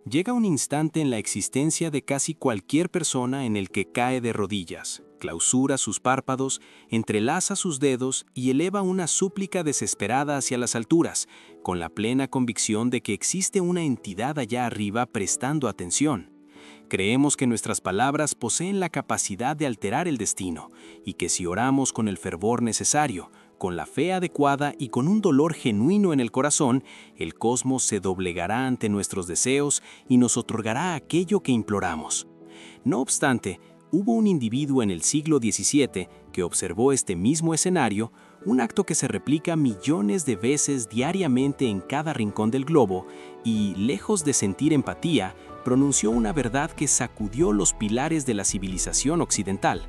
Llega un instante en la existencia de casi cualquier persona en el que cae de rodillas, clausura sus párpados, entrelaza sus dedos y eleva una súplica desesperada hacia las alturas, con la plena convicción de que existe una entidad allá arriba prestando atención. Creemos que nuestras palabras poseen la capacidad de alterar el destino, y que si oramos con el fervor necesario, con la fe adecuada y con un dolor genuino en el corazón, el cosmos se doblegará ante nuestros deseos y nos otorgará aquello que imploramos. No obstante, hubo un individuo en el siglo XVII que observó este mismo escenario, un acto que se replica millones de veces diariamente en cada rincón del globo, y, lejos de sentir empatía, pronunció una verdad que sacudió los pilares de la civilización occidental.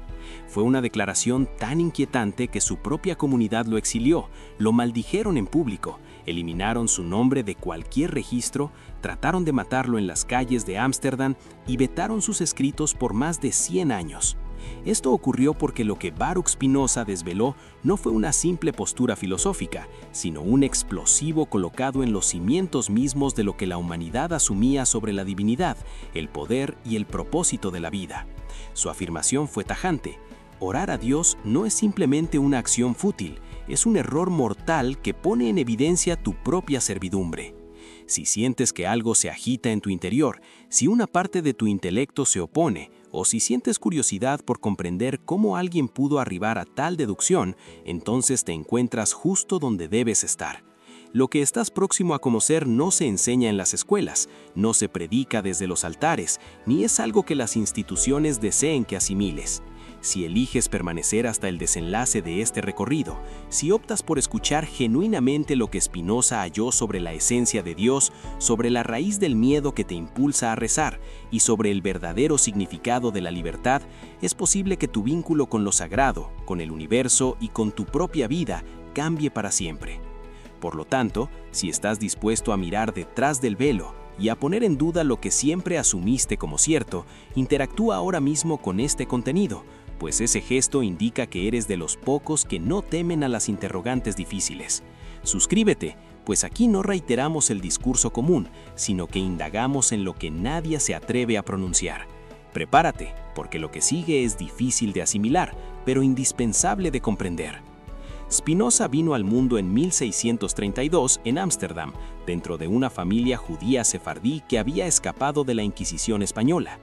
Fue una declaración tan inquietante que su propia comunidad lo exilió, lo maldijeron en público, eliminaron su nombre de cualquier registro, trataron de matarlo en las calles de Ámsterdam y vetaron sus escritos por más de 100 años. Esto ocurrió porque lo que Baruch Spinoza desveló no fue una simple postura filosófica, sino un explosivo colocado en los cimientos mismos de lo que la humanidad asumía sobre la divinidad, el poder y el propósito de la vida. Su afirmación fue tajante: orar a Dios no es simplemente una acción fútil, es un error mortal que pone en evidencia tu propia servidumbre. Si sientes que algo se agita en tu interior, si una parte de tu intelecto se opone, o si sientes curiosidad por comprender cómo alguien pudo arribar a tal deducción, entonces te encuentras justo donde debes estar. Lo que estás próximo a conocer no se enseña en las escuelas, no se predica desde los altares, ni es algo que las instituciones deseen que asimiles. Si eliges permanecer hasta el desenlace de este recorrido, si optas por escuchar genuinamente lo que Spinoza halló sobre la esencia de Dios, sobre la raíz del miedo que te impulsa a rezar y sobre el verdadero significado de la libertad, es posible que tu vínculo con lo sagrado, con el universo y con tu propia vida cambie para siempre. Por lo tanto, si estás dispuesto a mirar detrás del velo y a poner en duda lo que siempre asumiste como cierto, interactúa ahora mismo con este contenido, pues ese gesto indica que eres de los pocos que no temen a las interrogantes difíciles. Suscríbete, pues aquí no reiteramos el discurso común, sino que indagamos en lo que nadie se atreve a pronunciar. Prepárate, porque lo que sigue es difícil de asimilar, pero indispensable de comprender. Spinoza vino al mundo en 1632 en Ámsterdam, dentro de una familia judía sefardí que había escapado de la Inquisición española.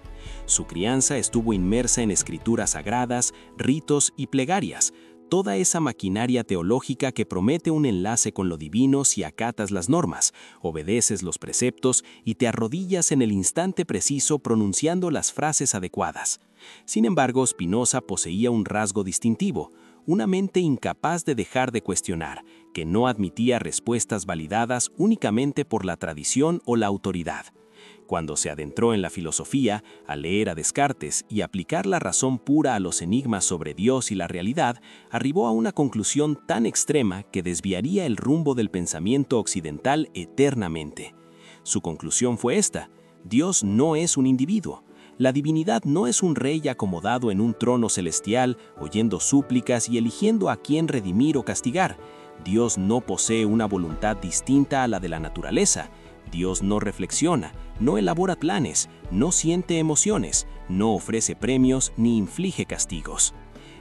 Su crianza estuvo inmersa en escrituras sagradas, ritos y plegarias, toda esa maquinaria teológica que promete un enlace con lo divino si acatas las normas, obedeces los preceptos y te arrodillas en el instante preciso pronunciando las frases adecuadas. Sin embargo, Spinoza poseía un rasgo distintivo: una mente incapaz de dejar de cuestionar, que no admitía respuestas validadas únicamente por la tradición o la autoridad. Cuando se adentró en la filosofía, a leer a Descartes y aplicar la razón pura a los enigmas sobre Dios y la realidad, arribó a una conclusión tan extrema que desviaría el rumbo del pensamiento occidental eternamente. Su conclusión fue esta: Dios no es un individuo. La divinidad no es un rey acomodado en un trono celestial, oyendo súplicas y eligiendo a quién redimir o castigar. Dios no posee una voluntad distinta a la de la naturaleza. Dios no reflexiona, no elabora planes, no siente emociones, no ofrece premios ni inflige castigos.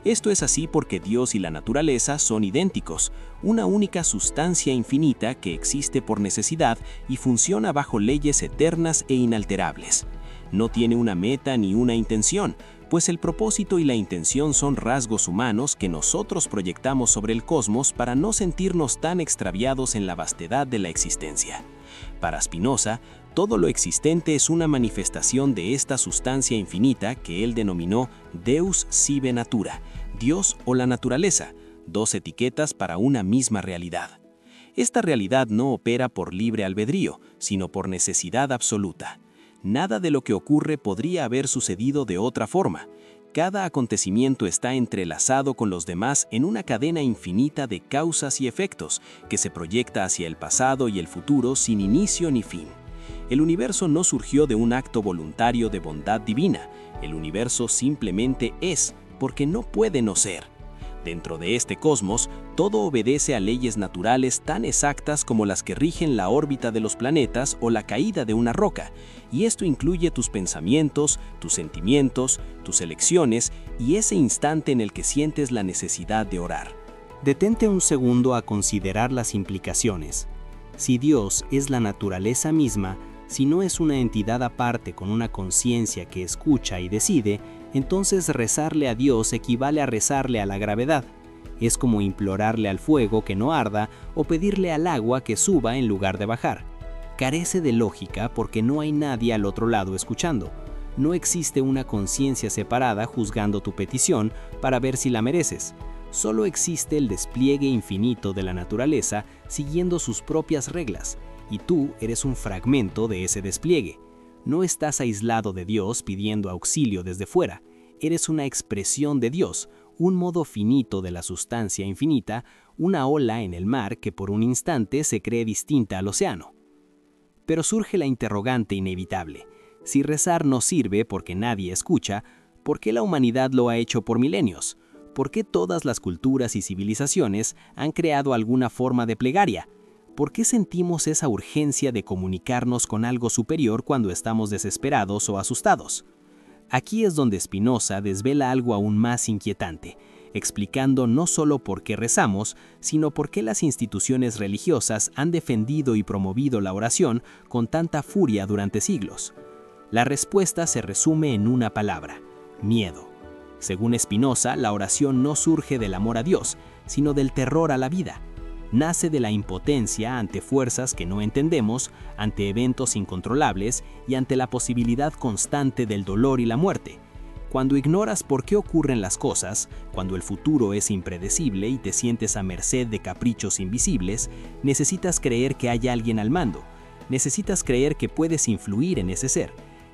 Esto es así porque Dios y la naturaleza son idénticos, una única sustancia infinita que existe por necesidad y funciona bajo leyes eternas e inalterables. No tiene una meta ni una intención, pues el propósito y la intención son rasgos humanos que nosotros proyectamos sobre el cosmos para no sentirnos tan extraviados en la vastedad de la existencia. Para Spinoza, todo lo existente es una manifestación de esta sustancia infinita que él denominó Deus sive natura, Dios o la naturaleza, dos etiquetas para una misma realidad. Esta realidad no opera por libre albedrío, sino por necesidad absoluta. Nada de lo que ocurre podría haber sucedido de otra forma. Cada acontecimiento está entrelazado con los demás en una cadena infinita de causas y efectos que se proyecta hacia el pasado y el futuro sin inicio ni fin. El universo no surgió de un acto voluntario de bondad divina. El universo simplemente es, porque no puede no ser. Dentro de este cosmos, todo obedece a leyes naturales tan exactas como las que rigen la órbita de los planetas o la caída de una roca, y esto incluye tus pensamientos, tus sentimientos, tus elecciones y ese instante en el que sientes la necesidad de orar. Detente un segundo a considerar las implicaciones. Si Dios es la naturaleza misma, si no es una entidad aparte con una conciencia que escucha y decide, entonces rezarle a Dios equivale a rezarle a la gravedad. Es como implorarle al fuego que no arda o pedirle al agua que suba en lugar de bajar. Carece de lógica porque no hay nadie al otro lado escuchando. No existe una conciencia separada juzgando tu petición para ver si la mereces. Solo existe el despliegue infinito de la naturaleza siguiendo sus propias reglas, y tú eres un fragmento de ese despliegue. No estás aislado de Dios pidiendo auxilio desde fuera. Eres una expresión de Dios, un modo finito de la sustancia infinita, una ola en el mar que por un instante se cree distinta al océano. Pero surge la interrogante inevitable. Si rezar no sirve porque nadie escucha, ¿por qué la humanidad lo ha hecho por milenios? ¿Por qué todas las culturas y civilizaciones han creado alguna forma de plegaria? ¿Por qué sentimos esa urgencia de comunicarnos con algo superior cuando estamos desesperados o asustados? Aquí es donde Spinoza desvela algo aún más inquietante, explicando no solo por qué rezamos, sino por qué las instituciones religiosas han defendido y promovido la oración con tanta furia durante siglos. La respuesta se resume en una palabra: miedo. Según Spinoza, la oración no surge del amor a Dios, sino del terror a la vida. Nace de la impotencia ante fuerzas que no entendemos, ante eventos incontrolables y ante la posibilidad constante del dolor y la muerte. Cuando ignoras por qué ocurren las cosas, cuando el futuro es impredecible y te sientes a merced de caprichos invisibles, necesitas creer que hay alguien al mando. Necesitas creer que puedes influir en ese ser.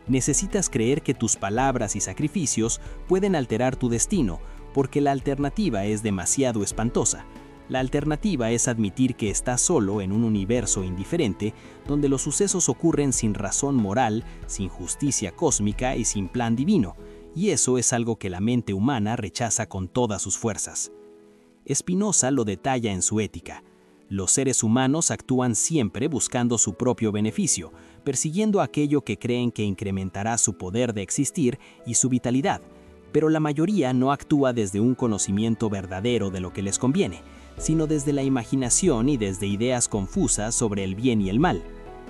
Necesitas creer que tus palabras y sacrificios pueden alterar tu destino, porque la alternativa es demasiado espantosa. La alternativa es admitir que estás solo en un universo indiferente, donde los sucesos ocurren sin razón moral, sin justicia cósmica y sin plan divino, y eso es algo que la mente humana rechaza con todas sus fuerzas. Spinoza lo detalla en su Ética. Los seres humanos actúan siempre buscando su propio beneficio, persiguiendo aquello que creen que incrementará su poder de existir y su vitalidad, pero la mayoría no actúa desde un conocimiento verdadero de lo que les conviene, sino desde la imaginación y desde ideas confusas sobre el bien y el mal.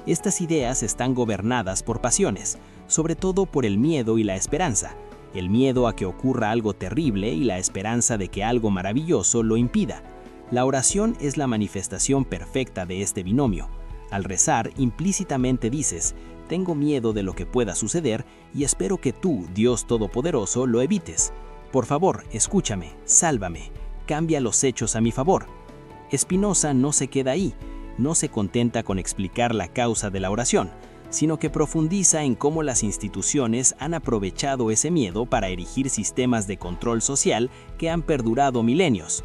Estas ideas están gobernadas por pasiones, sobre todo por el miedo y la esperanza, el miedo a que ocurra algo terrible y la esperanza de que algo maravilloso lo impida. La oración es la manifestación perfecta de este binomio. Al rezar, implícitamente dices: tengo miedo de lo que pueda suceder y espero que tú, Dios Todopoderoso, lo evites. Por favor, escúchame, sálvame, cambia los hechos a mi favor. Spinoza no se queda ahí, no se contenta con explicar la causa de la oración, sino que profundiza en cómo las instituciones han aprovechado ese miedo para erigir sistemas de control social que han perdurado milenios.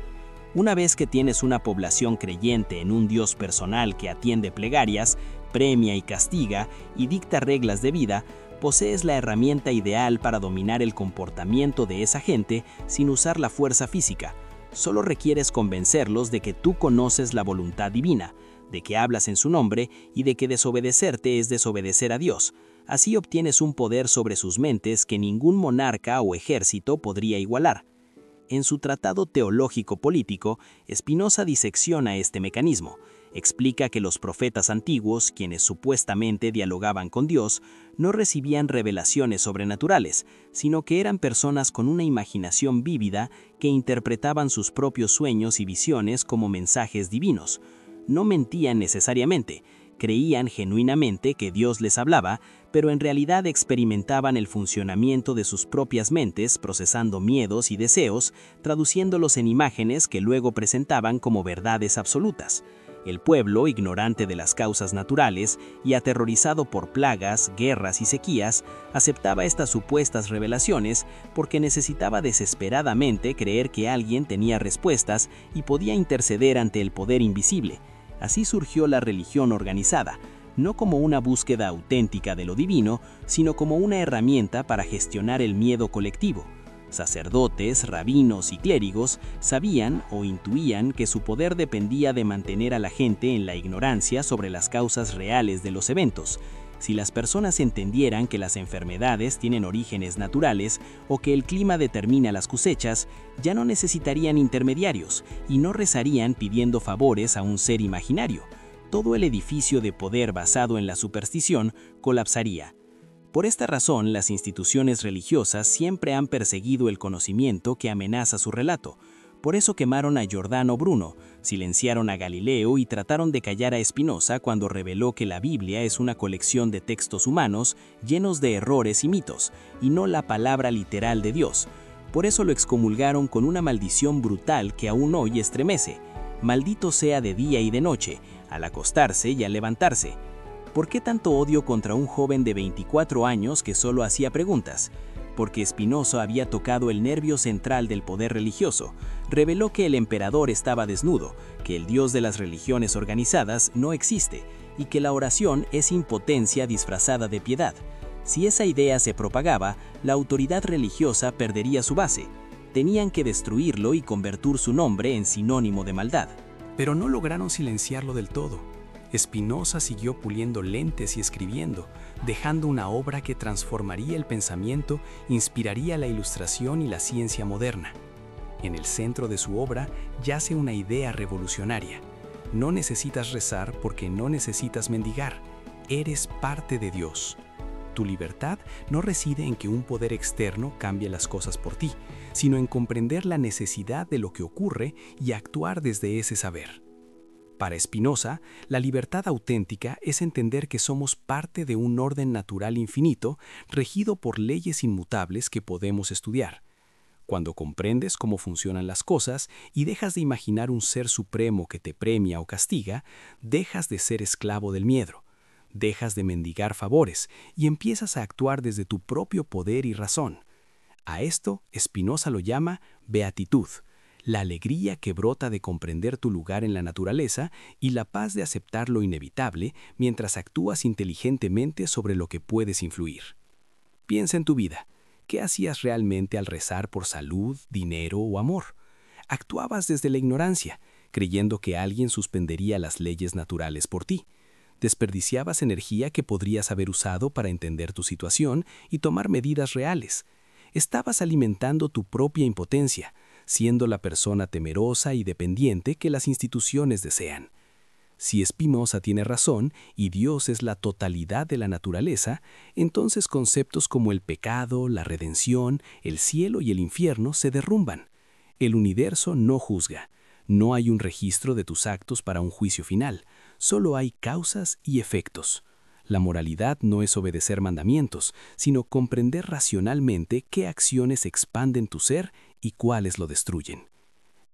Una vez que tienes una población creyente en un Dios personal que atiende plegarias, premia y castiga y dicta reglas de vida, posees la herramienta ideal para dominar el comportamiento de esa gente sin usar la fuerza física. Solo requieres convencerlos de que tú conoces la voluntad divina, de que hablas en su nombre y de que desobedecerte es desobedecer a Dios. Así obtienes un poder sobre sus mentes que ningún monarca o ejército podría igualar. En su tratado teológico-político, Spinoza disecciona este mecanismo. Explica que los profetas antiguos, quienes supuestamente dialogaban con Dios, no recibían revelaciones sobrenaturales, sino que eran personas con una imaginación vívida que interpretaban sus propios sueños y visiones como mensajes divinos. No mentían necesariamente, creían genuinamente que Dios les hablaba, pero en realidad experimentaban el funcionamiento de sus propias mentes, procesando miedos y deseos, traduciéndolos en imágenes que luego presentaban como verdades absolutas. El pueblo, ignorante de las causas naturales y aterrorizado por plagas, guerras y sequías, aceptaba estas supuestas revelaciones porque necesitaba desesperadamente creer que alguien tenía respuestas y podía interceder ante el poder invisible. Así surgió la religión organizada, no como una búsqueda auténtica de lo divino, sino como una herramienta para gestionar el miedo colectivo. Sacerdotes, rabinos y clérigos sabían o intuían que su poder dependía de mantener a la gente en la ignorancia sobre las causas reales de los eventos. Si las personas entendieran que las enfermedades tienen orígenes naturales o que el clima determina las cosechas, ya no necesitarían intermediarios y no rezarían pidiendo favores a un ser imaginario. Todo el edificio de poder basado en la superstición colapsaría. Por esta razón, las instituciones religiosas siempre han perseguido el conocimiento que amenaza su relato. Por eso quemaron a Giordano Bruno, silenciaron a Galileo y trataron de callar a Spinoza cuando reveló que la Biblia es una colección de textos humanos llenos de errores y mitos, y no la palabra literal de Dios. Por eso lo excomulgaron con una maldición brutal que aún hoy estremece. Maldito sea de día y de noche, al acostarse y al levantarse. ¿Por qué tanto odio contra un joven de 24 años que solo hacía preguntas? Porque Spinoza había tocado el nervio central del poder religioso. Reveló que el emperador estaba desnudo, que el Dios de las religiones organizadas no existe y que la oración es impotencia disfrazada de piedad. Si esa idea se propagaba, la autoridad religiosa perdería su base. Tenían que destruirlo y convertir su nombre en sinónimo de maldad. Pero no lograron silenciarlo del todo. Spinoza siguió puliendo lentes y escribiendo, dejando una obra que transformaría el pensamiento, inspiraría la ilustración y la ciencia moderna. En el centro de su obra yace una idea revolucionaria. No necesitas rezar porque no necesitas mendigar. Eres parte de Dios. Tu libertad no reside en que un poder externo cambie las cosas por ti, sino en comprender la necesidad de lo que ocurre y actuar desde ese saber. Para Spinoza, la libertad auténtica es entender que somos parte de un orden natural infinito, regido por leyes inmutables que podemos estudiar. Cuando comprendes cómo funcionan las cosas y dejas de imaginar un ser supremo que te premia o castiga, dejas de ser esclavo del miedo, dejas de mendigar favores y empiezas a actuar desde tu propio poder y razón. A esto Spinoza lo llama beatitud, la alegría que brota de comprender tu lugar en la naturaleza y la paz de aceptar lo inevitable mientras actúas inteligentemente sobre lo que puedes influir. Piensa en tu vida. ¿Qué hacías realmente al rezar por salud, dinero o amor? Actuabas desde la ignorancia, creyendo que alguien suspendería las leyes naturales por ti. Desperdiciabas energía que podrías haber usado para entender tu situación y tomar medidas reales. Estabas alimentando tu propia impotencia, siendo la persona temerosa y dependiente que las instituciones desean. Si Spinoza tiene razón y Dios es la totalidad de la naturaleza, entonces conceptos como el pecado, la redención, el cielo y el infierno se derrumban. El universo no juzga. No hay un registro de tus actos para un juicio final. Solo hay causas y efectos. La moralidad no es obedecer mandamientos, sino comprender racionalmente qué acciones expanden tu ser y cuáles lo destruyen.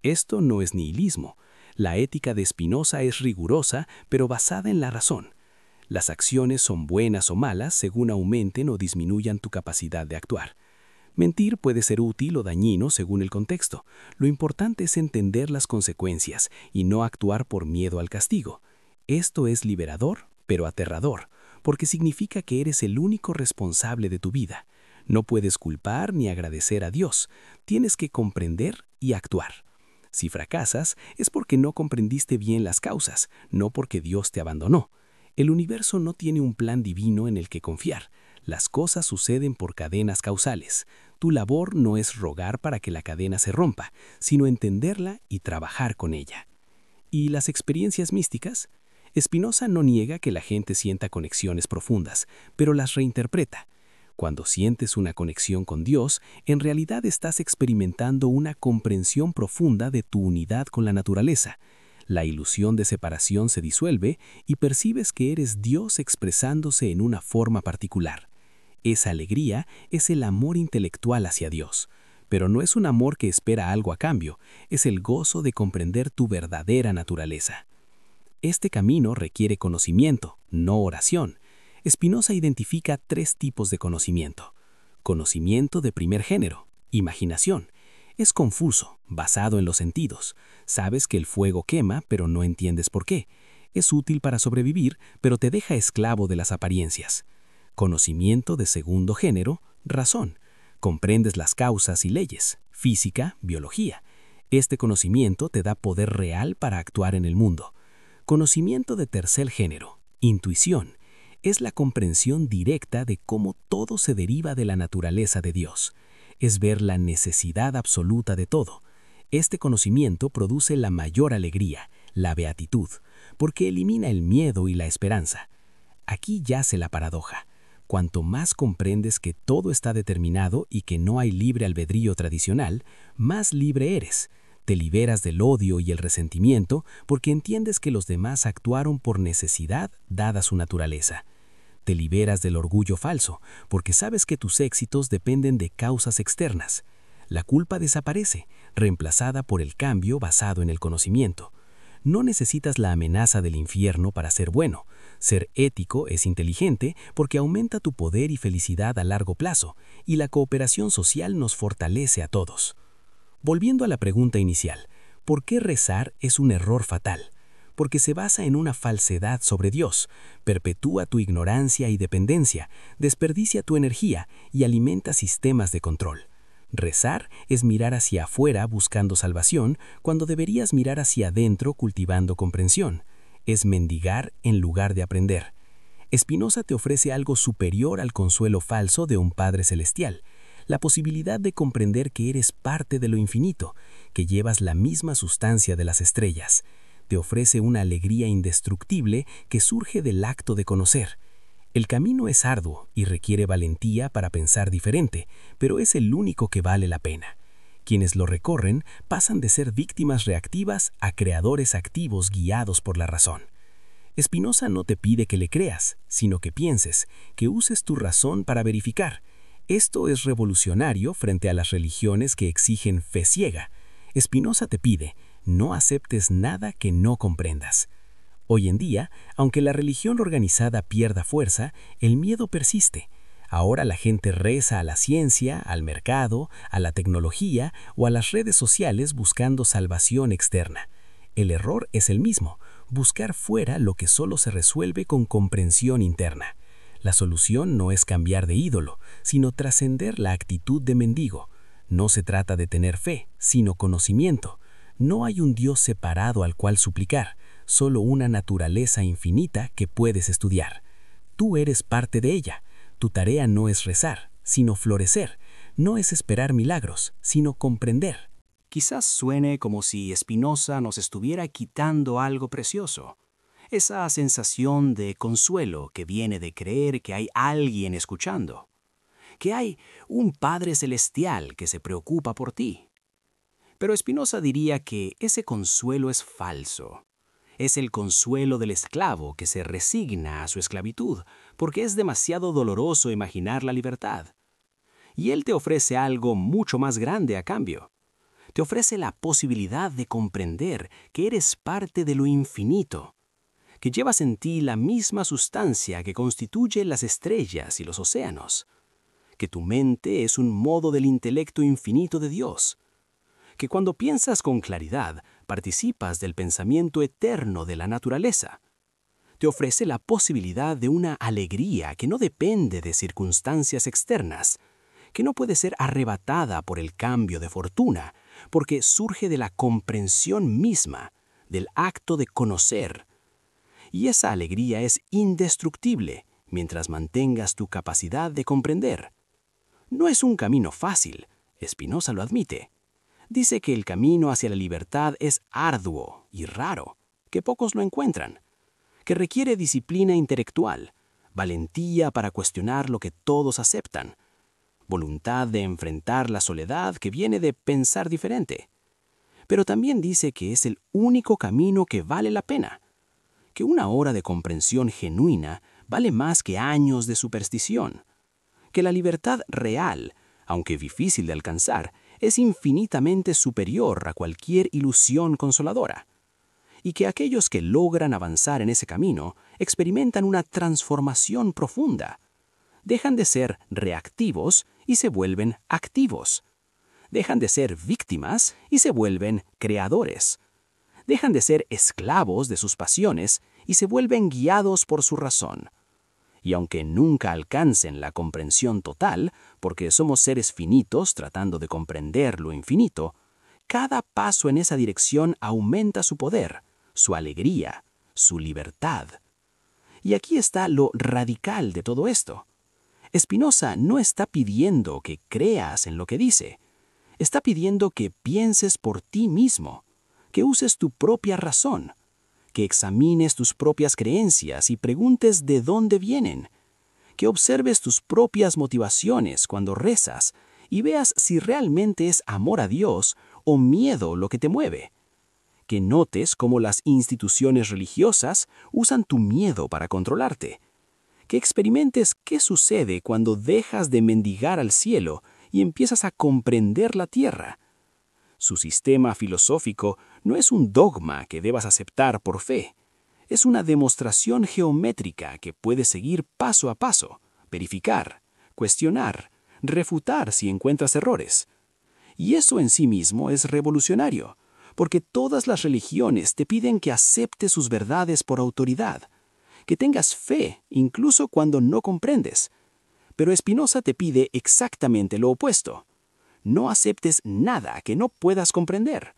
Esto no es nihilismo. La ética de Spinoza es rigurosa, pero basada en la razón. Las acciones son buenas o malas según aumenten o disminuyan tu capacidad de actuar. Mentir puede ser útil o dañino según el contexto. Lo importante es entender las consecuencias y no actuar por miedo al castigo. Esto es liberador, pero aterrador, porque significa que eres el único responsable de tu vida. No puedes culpar ni agradecer a Dios. Tienes que comprender y actuar. Si fracasas, es porque no comprendiste bien las causas, no porque Dios te abandonó. El universo no tiene un plan divino en el que confiar. Las cosas suceden por cadenas causales. Tu labor no es rogar para que la cadena se rompa, sino entenderla y trabajar con ella. ¿Y las experiencias místicas? Spinoza no niega que la gente sienta conexiones profundas, pero las reinterpreta. Cuando sientes una conexión con Dios, en realidad estás experimentando una comprensión profunda de tu unidad con la naturaleza. La ilusión de separación se disuelve y percibes que eres Dios expresándose en una forma particular. Esa alegría es el amor intelectual hacia Dios, pero no es un amor que espera algo a cambio, es el gozo de comprender tu verdadera naturaleza. Este camino requiere conocimiento, no oración. Spinoza identifica 3 tipos de conocimiento. Conocimiento de primer género, imaginación. Es confuso, basado en los sentidos. Sabes que el fuego quema, pero no entiendes por qué. Es útil para sobrevivir, pero te deja esclavo de las apariencias. Conocimiento de segundo género, razón. Comprendes las causas y leyes, física, biología. Este conocimiento te da poder real para actuar en el mundo. Conocimiento de tercer género, intuición, es la comprensión directa de cómo todo se deriva de la naturaleza de Dios. Es ver la necesidad absoluta de todo. Este conocimiento produce la mayor alegría, la beatitud, porque elimina el miedo y la esperanza. Aquí yace la paradoja. Cuanto más comprendes que todo está determinado y que no hay libre albedrío tradicional, más libre eres. Te liberas del odio y el resentimiento porque entiendes que los demás actuaron por necesidad dada su naturaleza. Te liberas del orgullo falso porque sabes que tus éxitos dependen de causas externas. La culpa desaparece, reemplazada por el cambio basado en el conocimiento. No necesitas la amenaza del infierno para ser bueno. Ser ético es inteligente porque aumenta tu poder y felicidad a largo plazo, y la cooperación social nos fortalece a todos. Volviendo a la pregunta inicial, ¿por qué rezar es un error fatal? Porque se basa en una falsedad sobre Dios, perpetúa tu ignorancia y dependencia, desperdicia tu energía y alimenta sistemas de control. Rezar es mirar hacia afuera buscando salvación cuando deberías mirar hacia adentro cultivando comprensión. Es mendigar en lugar de aprender. Spinoza te ofrece algo superior al consuelo falso de un Padre Celestial, la posibilidad de comprender que eres parte de lo infinito, que llevas la misma sustancia de las estrellas. Te ofrece una alegría indestructible que surge del acto de conocer. El camino es arduo y requiere valentía para pensar diferente, pero es el único que vale la pena. Quienes lo recorren pasan de ser víctimas reactivas a creadores activos guiados por la razón. Spinoza no te pide que le creas, sino que pienses, que uses tu razón para verificar. Esto es revolucionario frente a las religiones que exigen fe ciega. Spinoza te pide, no aceptes nada que no comprendas. Hoy en día, aunque la religión organizada pierda fuerza, el miedo persiste. Ahora la gente reza a la ciencia, al mercado, a la tecnología o a las redes sociales buscando salvación externa. El error es el mismo, buscar fuera lo que solo se resuelve con comprensión interna. La solución no es cambiar de ídolo, sino trascender la actitud de mendigo. No se trata de tener fe, sino conocimiento. No hay un Dios separado al cual suplicar, solo una naturaleza infinita que puedes estudiar. Tú eres parte de ella. Tu tarea no es rezar, sino florecer. No es esperar milagros, sino comprender. Quizás suene como si Spinoza nos estuviera quitando algo precioso. Esa sensación de consuelo que viene de creer que hay alguien escuchando, que hay un Padre Celestial que se preocupa por ti. Pero Spinoza diría que ese consuelo es falso. Es el consuelo del esclavo que se resigna a su esclavitud, porque es demasiado doloroso imaginar la libertad. Y él te ofrece algo mucho más grande a cambio. Te ofrece la posibilidad de comprender que eres parte de lo infinito, que llevas en ti la misma sustancia que constituye las estrellas y los océanos, que tu mente es un modo del intelecto infinito de Dios, que cuando piensas con claridad participas del pensamiento eterno de la naturaleza. Te ofrece la posibilidad de una alegría que no depende de circunstancias externas, que no puede ser arrebatada por el cambio de fortuna, porque surge de la comprensión misma, del acto de conocer. Y esa alegría es indestructible mientras mantengas tu capacidad de comprender. No es un camino fácil, Spinoza lo admite. Dice que el camino hacia la libertad es arduo y raro, que pocos lo encuentran, que requiere disciplina intelectual, valentía para cuestionar lo que todos aceptan, voluntad de enfrentar la soledad que viene de pensar diferente. Pero también dice que es el único camino que vale la pena, que una hora de comprensión genuina vale más que años de superstición, que la libertad real, aunque difícil de alcanzar, es infinitamente superior a cualquier ilusión consoladora, y que aquellos que logran avanzar en ese camino experimentan una transformación profunda. Dejan de ser reactivos y se vuelven activos. Dejan de ser víctimas y se vuelven creadores. Dejan de ser esclavos de sus pasiones y se vuelven guiados por su razón. Y aunque nunca alcancen la comprensión total, porque somos seres finitos tratando de comprender lo infinito, cada paso en esa dirección aumenta su poder, su alegría, su libertad. Y aquí está lo radical de todo esto. Spinoza no está pidiendo que creas en lo que dice, está pidiendo que pienses por ti mismo, que uses tu propia razón, que examines tus propias creencias y preguntes de dónde vienen, que observes tus propias motivaciones cuando rezas y veas si realmente es amor a Dios o miedo lo que te mueve, que notes cómo las instituciones religiosas usan tu miedo para controlarte, que experimentes qué sucede cuando dejas de mendigar al cielo y empiezas a comprender la tierra. Su sistema filosófico no es un dogma que debas aceptar por fe. Es una demostración geométrica que puedes seguir paso a paso, verificar, cuestionar, refutar si encuentras errores. Y eso en sí mismo es revolucionario, porque todas las religiones te piden que aceptes sus verdades por autoridad, que tengas fe incluso cuando no comprendes. Pero Spinoza te pide exactamente lo opuesto. No aceptes nada que no puedas comprender.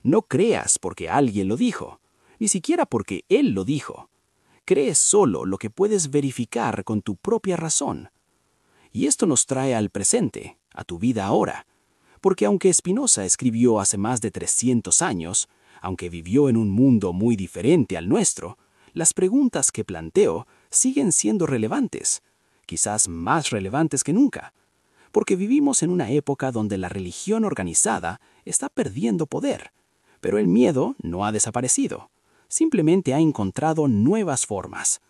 No creas porque alguien lo dijo, ni siquiera porque él lo dijo. Crees solo lo que puedes verificar con tu propia razón. Y esto nos trae al presente, a tu vida ahora. Porque aunque Spinoza escribió hace más de 300 años, aunque vivió en un mundo muy diferente al nuestro, las preguntas que planteo siguen siendo relevantes, quizás más relevantes que nunca, porque vivimos en una época donde la religión organizada está perdiendo poder, pero el miedo no ha desaparecido, simplemente ha encontrado nuevas formas.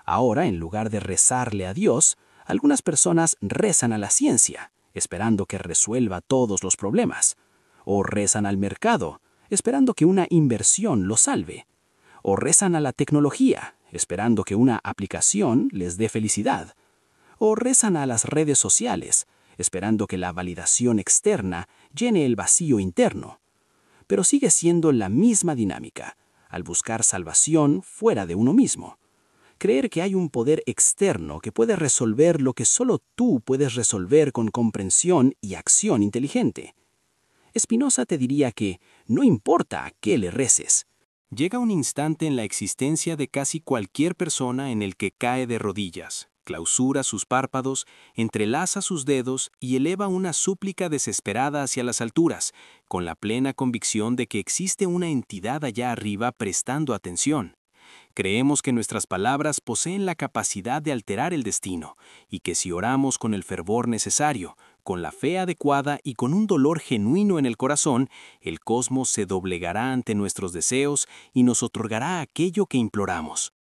Ahora, en lugar de rezarle a Dios, algunas personas rezan a la ciencia, esperando que resuelva todos los problemas, o rezan al mercado, esperando que una inversión los salve, o rezan a la tecnología, esperando que una aplicación les dé felicidad, o rezan a las redes sociales, esperando que la validación externa llene el vacío interno. Pero sigue siendo la misma dinámica, al buscar salvación fuera de uno mismo. Creer que hay un poder externo que puede resolver lo que solo tú puedes resolver con comprensión y acción inteligente. Spinoza te diría que no importa a qué le reces. Llega un instante en la existencia de casi cualquier persona en el que cae de rodillas, clausura sus párpados, entrelaza sus dedos y eleva una súplica desesperada hacia las alturas, con la plena convicción de que existe una entidad allá arriba prestando atención. Creemos que nuestras palabras poseen la capacidad de alterar el destino, y que si oramos con el fervor necesario, con la fe adecuada y con un dolor genuino en el corazón, el cosmos se doblegará ante nuestros deseos y nos otorgará aquello que imploramos.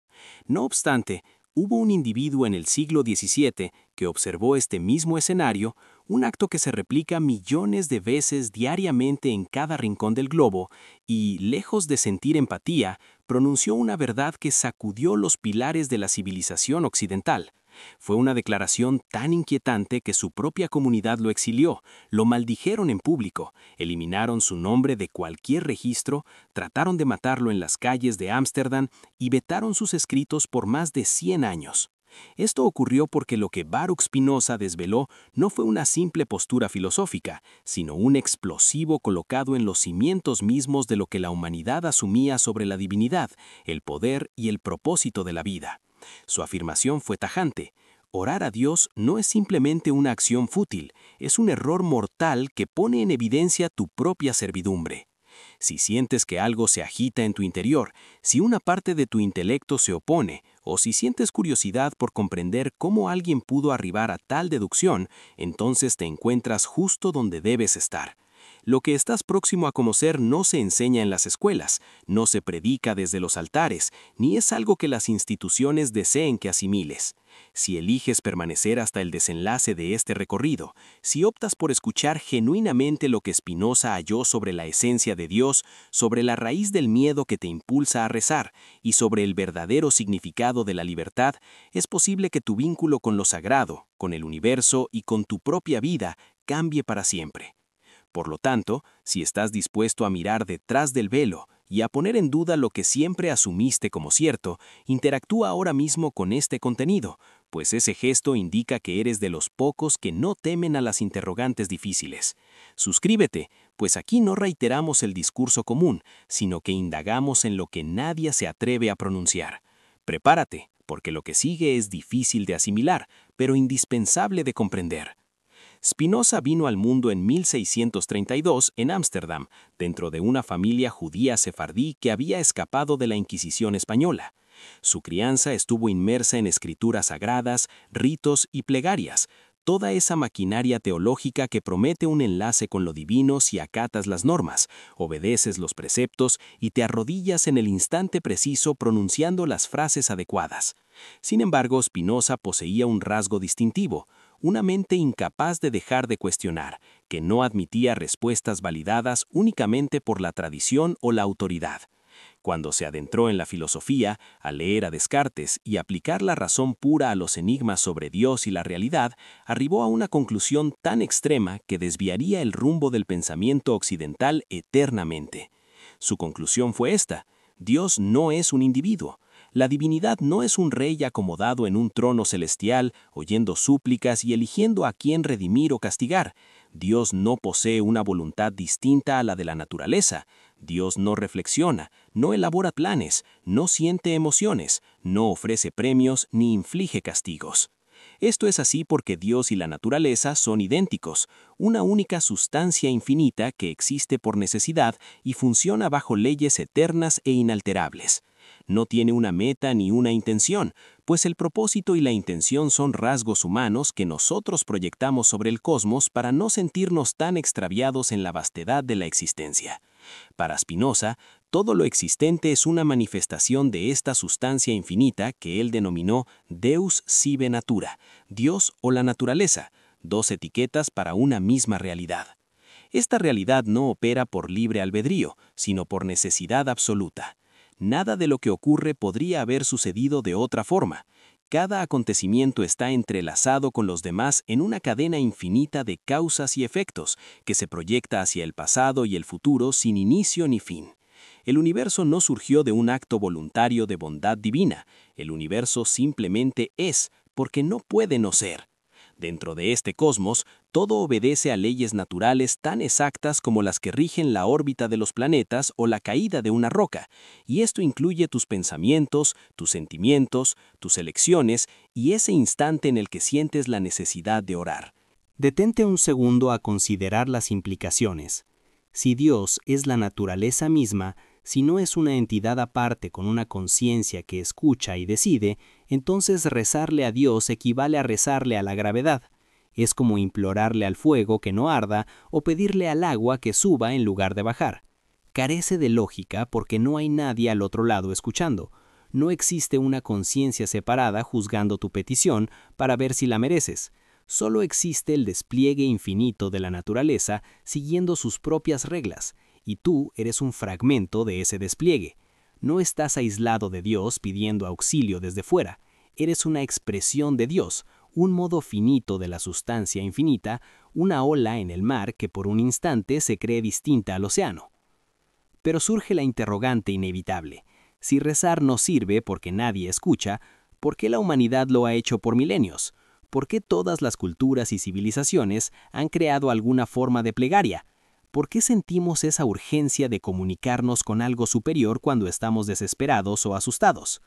No obstante, hubo un individuo en el siglo XVII que observó este mismo escenario, un acto que se replica millones de veces diariamente en cada rincón del globo, y, lejos de sentir empatía, pronunció una verdad que sacudió los pilares de la civilización occidental. Fue una declaración tan inquietante que su propia comunidad lo exilió, lo maldijeron en público, eliminaron su nombre de cualquier registro, trataron de matarlo en las calles de Ámsterdam y vetaron sus escritos por más de 100 años. Esto ocurrió porque lo que Baruch Spinoza desveló no fue una simple postura filosófica, sino un explosivo colocado en los cimientos mismos de lo que la humanidad asumía sobre la divinidad, el poder y el propósito de la vida. Su afirmación fue tajante: orar a Dios no es simplemente una acción fútil, es un error mortal que pone en evidencia tu propia servidumbre. Si sientes que algo se agita en tu interior, si una parte de tu intelecto se opone, o si sientes curiosidad por comprender cómo alguien pudo arribar a tal deducción, entonces te encuentras justo donde debes estar. Lo que estás próximo a conocer no se enseña en las escuelas, no se predica desde los altares, ni es algo que las instituciones deseen que asimiles. Si eliges permanecer hasta el desenlace de este recorrido, si optas por escuchar genuinamente lo que Spinoza halló sobre la esencia de Dios, sobre la raíz del miedo que te impulsa a rezar y sobre el verdadero significado de la libertad, es posible que tu vínculo con lo sagrado, con el universo y con tu propia vida cambie para siempre. Por lo tanto, si estás dispuesto a mirar detrás del velo, y a poner en duda lo que siempre asumiste como cierto, interactúa ahora mismo con este contenido, pues ese gesto indica que eres de los pocos que no temen a las interrogantes difíciles. Suscríbete, pues aquí no reiteramos el discurso común, sino que indagamos en lo que nadie se atreve a pronunciar. Prepárate, porque lo que sigue es difícil de asimilar, pero indispensable de comprender. Spinoza vino al mundo en 1632 en Ámsterdam, dentro de una familia judía sefardí que había escapado de la Inquisición española. Su crianza estuvo inmersa en escrituras sagradas, ritos y plegarias, toda esa maquinaria teológica que promete un enlace con lo divino si acatas las normas, obedeces los preceptos y te arrodillas en el instante preciso pronunciando las frases adecuadas. Sin embargo, Spinoza poseía un rasgo distintivo, una mente incapaz de dejar de cuestionar, que no admitía respuestas validadas únicamente por la tradición o la autoridad. Cuando se adentró en la filosofía, a leer a Descartes y aplicar la razón pura a los enigmas sobre Dios y la realidad, arribó a una conclusión tan extrema que desviaría el rumbo del pensamiento occidental eternamente. Su conclusión fue esta: Dios no es un individuo. La divinidad no es un rey acomodado en un trono celestial, oyendo súplicas y eligiendo a quién redimir o castigar. Dios no posee una voluntad distinta a la de la naturaleza. Dios no reflexiona, no elabora planes, no siente emociones, no ofrece premios ni inflige castigos. Esto es así porque Dios y la naturaleza son idénticos, una única sustancia infinita que existe por necesidad y funciona bajo leyes eternas e inalterables. No tiene una meta ni una intención, pues el propósito y la intención son rasgos humanos que nosotros proyectamos sobre el cosmos para no sentirnos tan extraviados en la vastedad de la existencia. Para Spinoza, todo lo existente es una manifestación de esta sustancia infinita que él denominó Deus sive natura, Dios o la naturaleza, dos etiquetas para una misma realidad. Esta realidad no opera por libre albedrío, sino por necesidad absoluta. Nada de lo que ocurre podría haber sucedido de otra forma. Cada acontecimiento está entrelazado con los demás en una cadena infinita de causas y efectos que se proyecta hacia el pasado y el futuro sin inicio ni fin. El universo no surgió de un acto voluntario de bondad divina. El universo simplemente es, porque no puede no ser. Dentro de este cosmos, todo obedece a leyes naturales tan exactas como las que rigen la órbita de los planetas o la caída de una roca, y esto incluye tus pensamientos, tus sentimientos, tus elecciones y ese instante en el que sientes la necesidad de orar. Detente un segundo a considerar las implicaciones. Si Dios es la naturaleza misma, si no es una entidad aparte con una conciencia que escucha y decide, entonces rezarle a Dios equivale a rezarle a la gravedad. Es como implorarle al fuego que no arda o pedirle al agua que suba en lugar de bajar. Carece de lógica porque no hay nadie al otro lado escuchando. No existe una conciencia separada juzgando tu petición para ver si la mereces. Solo existe el despliegue infinito de la naturaleza siguiendo sus propias reglas, y tú eres un fragmento de ese despliegue. No estás aislado de Dios pidiendo auxilio desde fuera. Eres una expresión de Dios, un modo finito de la sustancia infinita, una ola en el mar que por un instante se cree distinta al océano. Pero surge la interrogante inevitable. Si rezar no sirve porque nadie escucha, ¿por qué la humanidad lo ha hecho por milenios? ¿Por qué todas las culturas y civilizaciones han creado alguna forma de plegaria? ¿Por qué sentimos esa urgencia de comunicarnos con algo superior cuando estamos desesperados o asustados?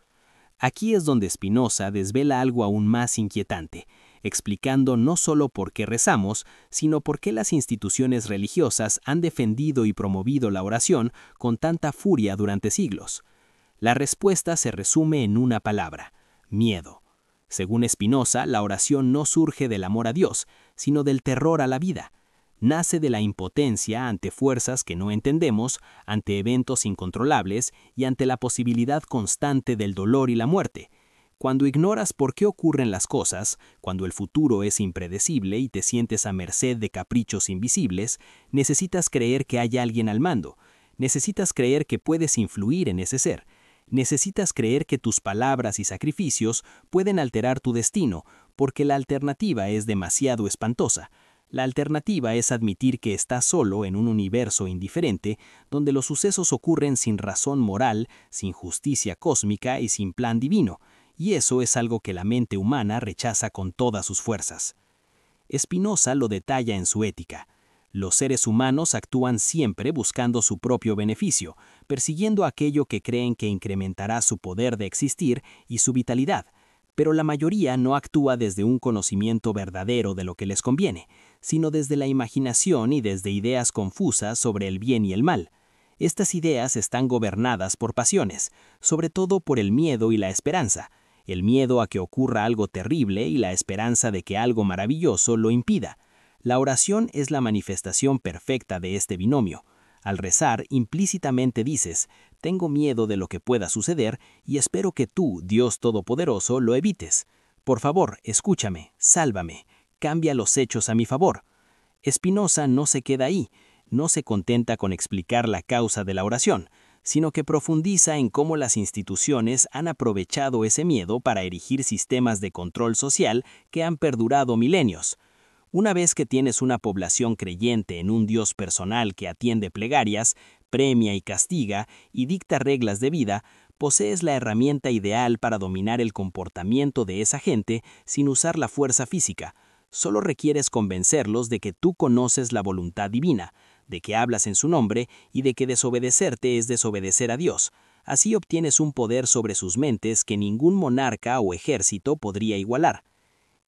Aquí es donde Spinoza desvela algo aún más inquietante, explicando no solo por qué rezamos, sino por qué las instituciones religiosas han defendido y promovido la oración con tanta furia durante siglos. La respuesta se resume en una palabra: miedo. Según Spinoza, la oración no surge del amor a Dios, sino del terror a la vida. Nace de la impotencia ante fuerzas que no entendemos, ante eventos incontrolables y ante la posibilidad constante del dolor y la muerte. Cuando ignoras por qué ocurren las cosas, cuando el futuro es impredecible y te sientes a merced de caprichos invisibles, necesitas creer que hay alguien al mando. Necesitas creer que puedes influir en ese ser. Necesitas creer que tus palabras y sacrificios pueden alterar tu destino, porque la alternativa es demasiado espantosa. La alternativa es admitir que estás solo en un universo indiferente donde los sucesos ocurren sin razón moral, sin justicia cósmica y sin plan divino, y eso es algo que la mente humana rechaza con todas sus fuerzas. Spinoza lo detalla en su Ética. Los seres humanos actúan siempre buscando su propio beneficio, persiguiendo aquello que creen que incrementará su poder de existir y su vitalidad, pero la mayoría no actúa desde un conocimiento verdadero de lo que les conviene, sino desde la imaginación y desde ideas confusas sobre el bien y el mal. Estas ideas están gobernadas por pasiones, sobre todo por el miedo y la esperanza, el miedo a que ocurra algo terrible y la esperanza de que algo maravilloso lo impida. La oración es la manifestación perfecta de este binomio. Al rezar, implícitamente dices, tengo miedo de lo que pueda suceder y espero que tú, Dios Todopoderoso, lo evites. Por favor, escúchame, sálvame, cambia los hechos a mi favor. Spinoza no se queda ahí, no se contenta con explicar la causa de la oración, sino que profundiza en cómo las instituciones han aprovechado ese miedo para erigir sistemas de control social que han perdurado milenios. Una vez que tienes una población creyente en un Dios personal que atiende plegarias, premia y castiga y dicta reglas de vida, posees la herramienta ideal para dominar el comportamiento de esa gente sin usar la fuerza física. Solo requieres convencerlos de que tú conoces la voluntad divina, de que hablas en su nombre y de que desobedecerte es desobedecer a Dios. Así obtienes un poder sobre sus mentes que ningún monarca o ejército podría igualar.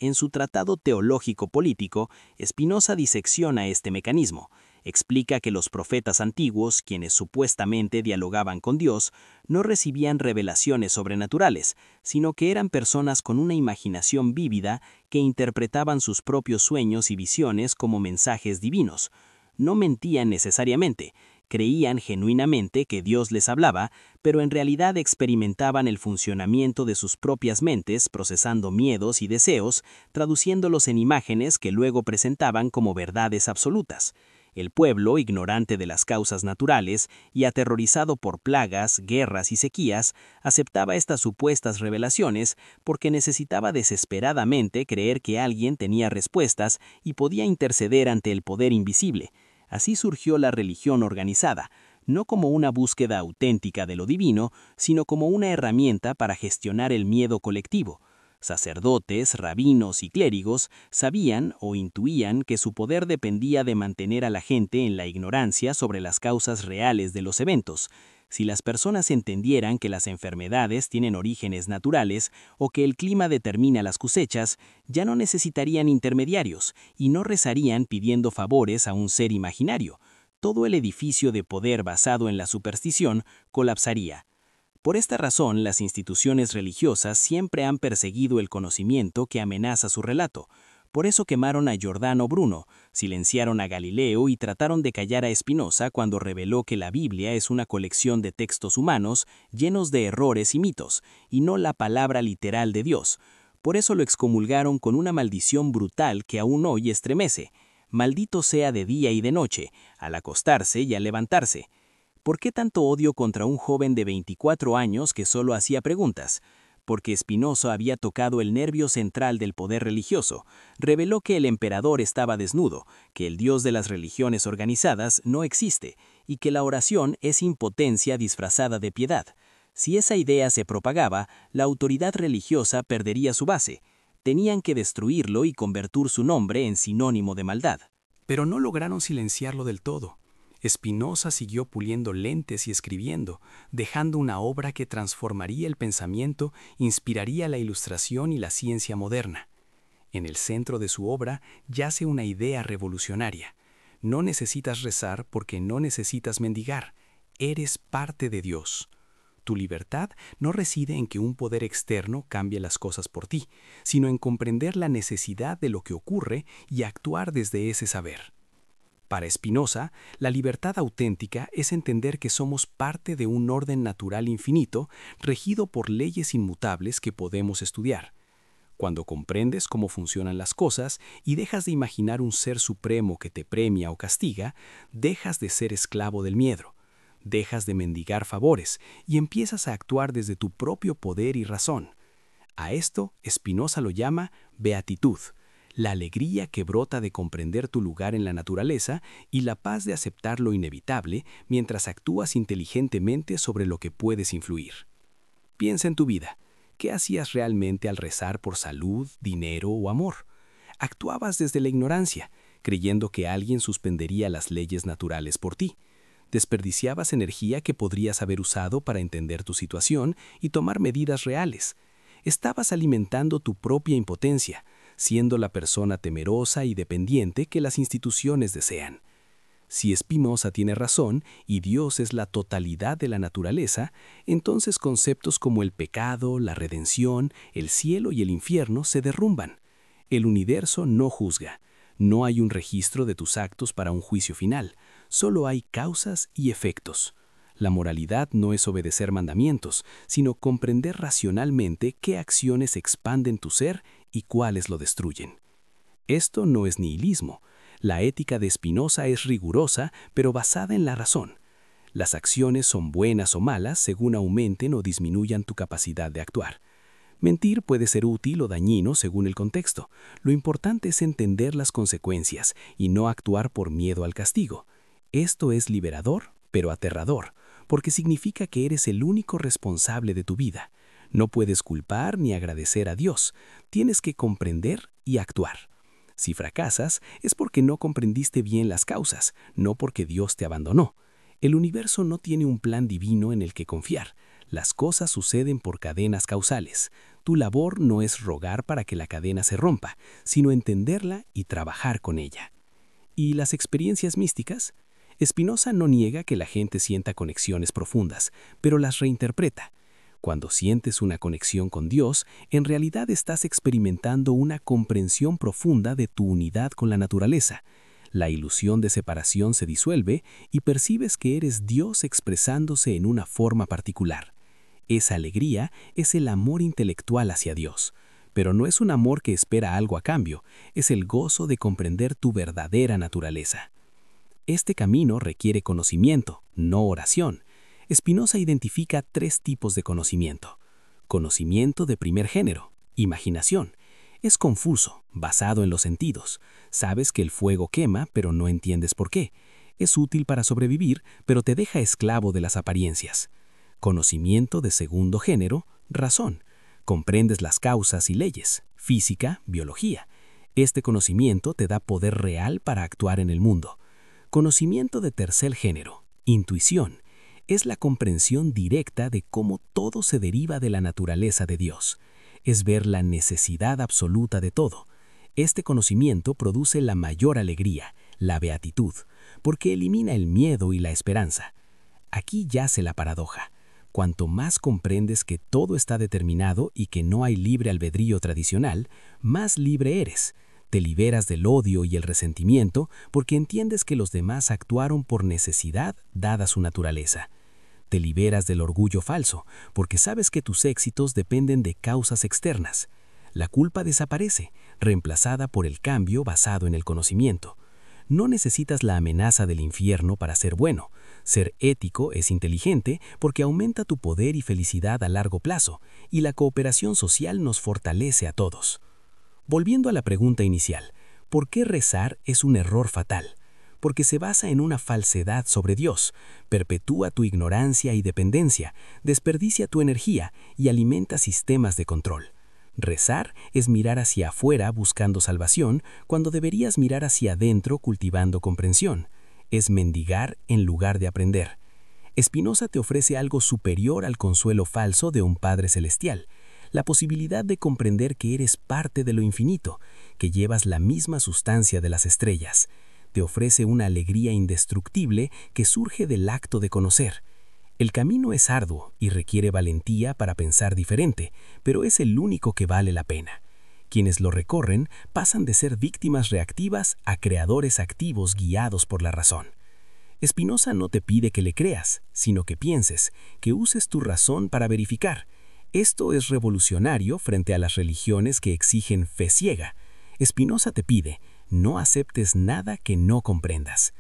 En su tratado teológico-político, Spinoza disecciona este mecanismo. Explica que los profetas antiguos, quienes supuestamente dialogaban con Dios, no recibían revelaciones sobrenaturales, sino que eran personas con una imaginación vívida que interpretaban sus propios sueños y visiones como mensajes divinos. No mentían necesariamente, creían genuinamente que Dios les hablaba, pero en realidad experimentaban el funcionamiento de sus propias mentes, procesando miedos y deseos, traduciéndolos en imágenes que luego presentaban como verdades absolutas. El pueblo, ignorante de las causas naturales y aterrorizado por plagas, guerras y sequías, aceptaba estas supuestas revelaciones porque necesitaba desesperadamente creer que alguien tenía respuestas y podía interceder ante el poder invisible. Así surgió la religión organizada, no como una búsqueda auténtica de lo divino, sino como una herramienta para gestionar el miedo colectivo. Sacerdotes, rabinos y clérigos sabían o intuían que su poder dependía de mantener a la gente en la ignorancia sobre las causas reales de los eventos. Si las personas entendieran que las enfermedades tienen orígenes naturales o que el clima determina las cosechas, ya no necesitarían intermediarios y no rezarían pidiendo favores a un ser imaginario. Todo el edificio de poder basado en la superstición colapsaría. Por esta razón, las instituciones religiosas siempre han perseguido el conocimiento que amenaza su relato. Por eso quemaron a Giordano Bruno, silenciaron a Galileo y trataron de callar a Spinoza cuando reveló que la Biblia es una colección de textos humanos llenos de errores y mitos, y no la palabra literal de Dios. Por eso lo excomulgaron con una maldición brutal que aún hoy estremece. Maldito sea de día y de noche, al acostarse y al levantarse. ¿Por qué tanto odio contra un joven de 24 años que solo hacía preguntas? Porque Spinoza había tocado el nervio central del poder religioso, reveló que el emperador estaba desnudo, que el Dios de las religiones organizadas no existe y que la oración es impotencia disfrazada de piedad. Si esa idea se propagaba, la autoridad religiosa perdería su base. Tenían que destruirlo y convertir su nombre en sinónimo de maldad. Pero no lograron silenciarlo del todo. Spinoza siguió puliendo lentes y escribiendo, dejando una obra que transformaría el pensamiento, inspiraría la ilustración y la ciencia moderna. En el centro de su obra yace una idea revolucionaria. No necesitas rezar porque no necesitas mendigar. Eres parte de Dios. Tu libertad no reside en que un poder externo cambie las cosas por ti, sino en comprender la necesidad de lo que ocurre y actuar desde ese saber. Para Spinoza, la libertad auténtica es entender que somos parte de un orden natural infinito, regido por leyes inmutables que podemos estudiar. Cuando comprendes cómo funcionan las cosas y dejas de imaginar un ser supremo que te premia o castiga, dejas de ser esclavo del miedo, dejas de mendigar favores y empiezas a actuar desde tu propio poder y razón. A esto Spinoza lo llama beatitud, la alegría que brota de comprender tu lugar en la naturaleza y la paz de aceptar lo inevitable mientras actúas inteligentemente sobre lo que puedes influir. Piensa en tu vida. ¿Qué hacías realmente al rezar por salud, dinero o amor? Actuabas desde la ignorancia, creyendo que alguien suspendería las leyes naturales por ti. Desperdiciabas energía que podrías haber usado para entender tu situación y tomar medidas reales. Estabas alimentando tu propia impotencia, siendo la persona temerosa y dependiente que las instituciones desean. Si Spinoza tiene razón y Dios es la totalidad de la naturaleza, entonces conceptos como el pecado, la redención, el cielo y el infierno se derrumban. El universo no juzga. No hay un registro de tus actos para un juicio final. Solo hay causas y efectos. La moralidad no es obedecer mandamientos, sino comprender racionalmente qué acciones expanden tu ser y cuáles lo destruyen. Esto no es nihilismo. La ética de Spinoza es rigurosa, pero basada en la razón. Las acciones son buenas o malas según aumenten o disminuyan tu capacidad de actuar. Mentir puede ser útil o dañino según el contexto. Lo importante es entender las consecuencias y no actuar por miedo al castigo. Esto es liberador, pero aterrador, porque significa que eres el único responsable de tu vida. No puedes culpar ni agradecer a Dios. Tienes que comprender y actuar. Si fracasas, es porque no comprendiste bien las causas, no porque Dios te abandonó. El universo no tiene un plan divino en el que confiar. Las cosas suceden por cadenas causales. Tu labor no es rogar para que la cadena se rompa, sino entenderla y trabajar con ella. ¿Y las experiencias místicas? Spinoza no niega que la gente sienta conexiones profundas, pero las reinterpreta. Cuando sientes una conexión con Dios, en realidad estás experimentando una comprensión profunda de tu unidad con la naturaleza. La ilusión de separación se disuelve y percibes que eres Dios expresándose en una forma particular. Esa alegría es el amor intelectual hacia Dios, pero no es un amor que espera algo a cambio, es el gozo de comprender tu verdadera naturaleza. Este camino requiere conocimiento, no oración. Spinoza identifica 3 tipos de conocimiento. Conocimiento de primer género, imaginación. Es confuso, basado en los sentidos. Sabes que el fuego quema, pero no entiendes por qué. Es útil para sobrevivir, pero te deja esclavo de las apariencias. Conocimiento de segundo género, razón. Comprendes las causas y leyes, física, biología. Este conocimiento te da poder real para actuar en el mundo. Conocimiento de tercer género, intuición. Es la comprensión directa de cómo todo se deriva de la naturaleza de Dios. Es ver la necesidad absoluta de todo. Este conocimiento produce la mayor alegría, la beatitud, porque elimina el miedo y la esperanza. Aquí yace la paradoja. Cuanto más comprendes que todo está determinado y que no hay libre albedrío tradicional, más libre eres. Te liberas del odio y el resentimiento porque entiendes que los demás actuaron por necesidad dada su naturaleza. Te liberas del orgullo falso porque sabes que tus éxitos dependen de causas externas. La culpa desaparece, reemplazada por el cambio basado en el conocimiento. No necesitas la amenaza del infierno para ser bueno. Ser ético es inteligente porque aumenta tu poder y felicidad a largo plazo, y la cooperación social nos fortalece a todos. Volviendo a la pregunta inicial, ¿por qué rezar es un error fatal? Porque se basa en una falsedad sobre Dios, perpetúa tu ignorancia y dependencia, desperdicia tu energía y alimenta sistemas de control. Rezar es mirar hacia afuera buscando salvación, cuando deberías mirar hacia adentro cultivando comprensión. Es mendigar en lugar de aprender. Spinoza te ofrece algo superior al consuelo falso de un Padre Celestial, la posibilidad de comprender que eres parte de lo infinito, que llevas la misma sustancia de las estrellas. Te ofrece una alegría indestructible que surge del acto de conocer. El camino es arduo y requiere valentía para pensar diferente, pero es el único que vale la pena. Quienes lo recorren pasan de ser víctimas reactivas a creadores activos guiados por la razón. Spinoza no te pide que le creas, sino que pienses, que uses tu razón para verificar. Esto es revolucionario frente a las religiones que exigen fe ciega. Spinoza te pide, no aceptes nada que no comprendas.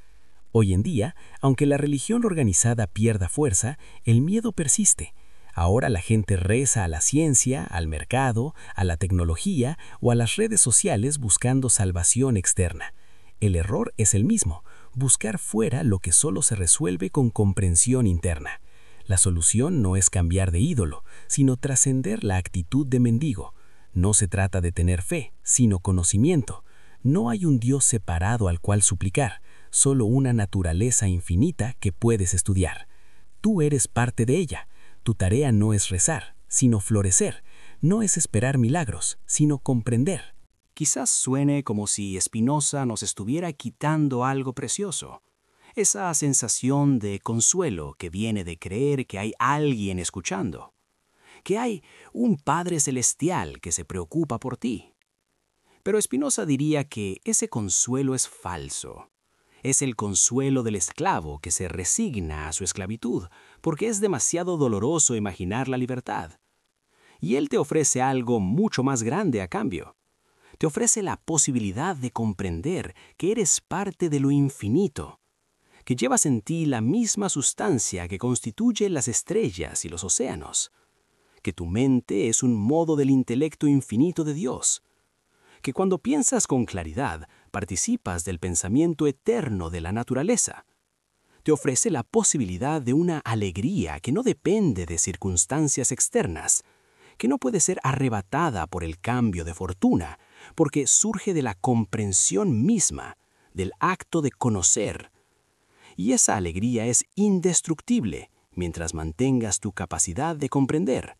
Hoy en día, aunque la religión organizada pierda fuerza, el miedo persiste. Ahora la gente reza a la ciencia, al mercado, a la tecnología o a las redes sociales buscando salvación externa. El error es el mismo, buscar fuera lo que solo se resuelve con comprensión interna. La solución no es cambiar de ídolo, sino trascender la actitud de mendigo. No se trata de tener fe, sino conocimiento. No hay un Dios separado al cual suplicar, solo una naturaleza infinita que puedes estudiar. Tú eres parte de ella. Tu tarea no es rezar, sino florecer. No es esperar milagros, sino comprender. Quizás suene como si Spinoza nos estuviera quitando algo precioso. Esa sensación de consuelo que viene de creer que hay alguien escuchando, que hay un Padre Celestial que se preocupa por ti. Pero Spinoza diría que ese consuelo es falso. Es el consuelo del esclavo que se resigna a su esclavitud, porque es demasiado doloroso imaginar la libertad. Y él te ofrece algo mucho más grande a cambio. Te ofrece la posibilidad de comprender que eres parte de lo infinito, que llevas en ti la misma sustancia que constituye las estrellas y los océanos, que tu mente es un modo del intelecto infinito de Dios, que cuando piensas con claridad participas del pensamiento eterno de la naturaleza. Te ofrece la posibilidad de una alegría que no depende de circunstancias externas, que no puede ser arrebatada por el cambio de fortuna, porque surge de la comprensión misma, del acto de conocer. Y esa alegría es indestructible mientras mantengas tu capacidad de comprender.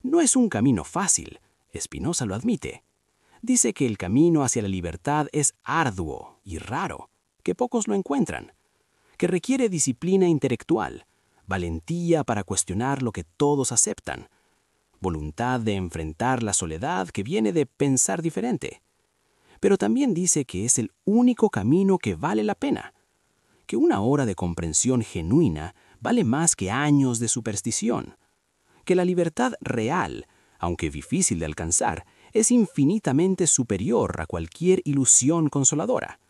No es un camino fácil, Spinoza lo admite. Dice que el camino hacia la libertad es arduo y raro, que pocos lo encuentran, que requiere disciplina intelectual, valentía para cuestionar lo que todos aceptan, voluntad de enfrentar la soledad que viene de pensar diferente. Pero también dice que es el único camino que vale la pena, que una hora de comprensión genuina vale más que años de superstición, que la libertad real, aunque difícil de alcanzar, es infinitamente superior a cualquier ilusión consoladora,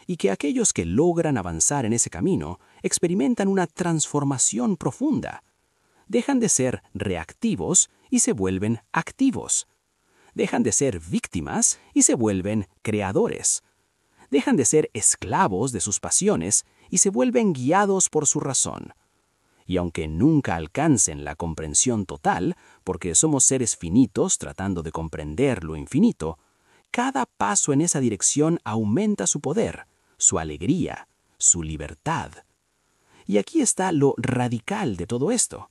y que aquellos que logran avanzar en ese camino experimentan una transformación profunda. Dejan de ser reactivos y se vuelven activos. Dejan de ser víctimas y se vuelven creadores. Dejan de ser esclavos de sus pasiones y se vuelven guiados por su razón. Y aunque nunca alcancen la comprensión total, porque somos seres finitos tratando de comprender lo infinito, cada paso en esa dirección aumenta su poder, su alegría, su libertad. Y aquí está lo radical de todo esto.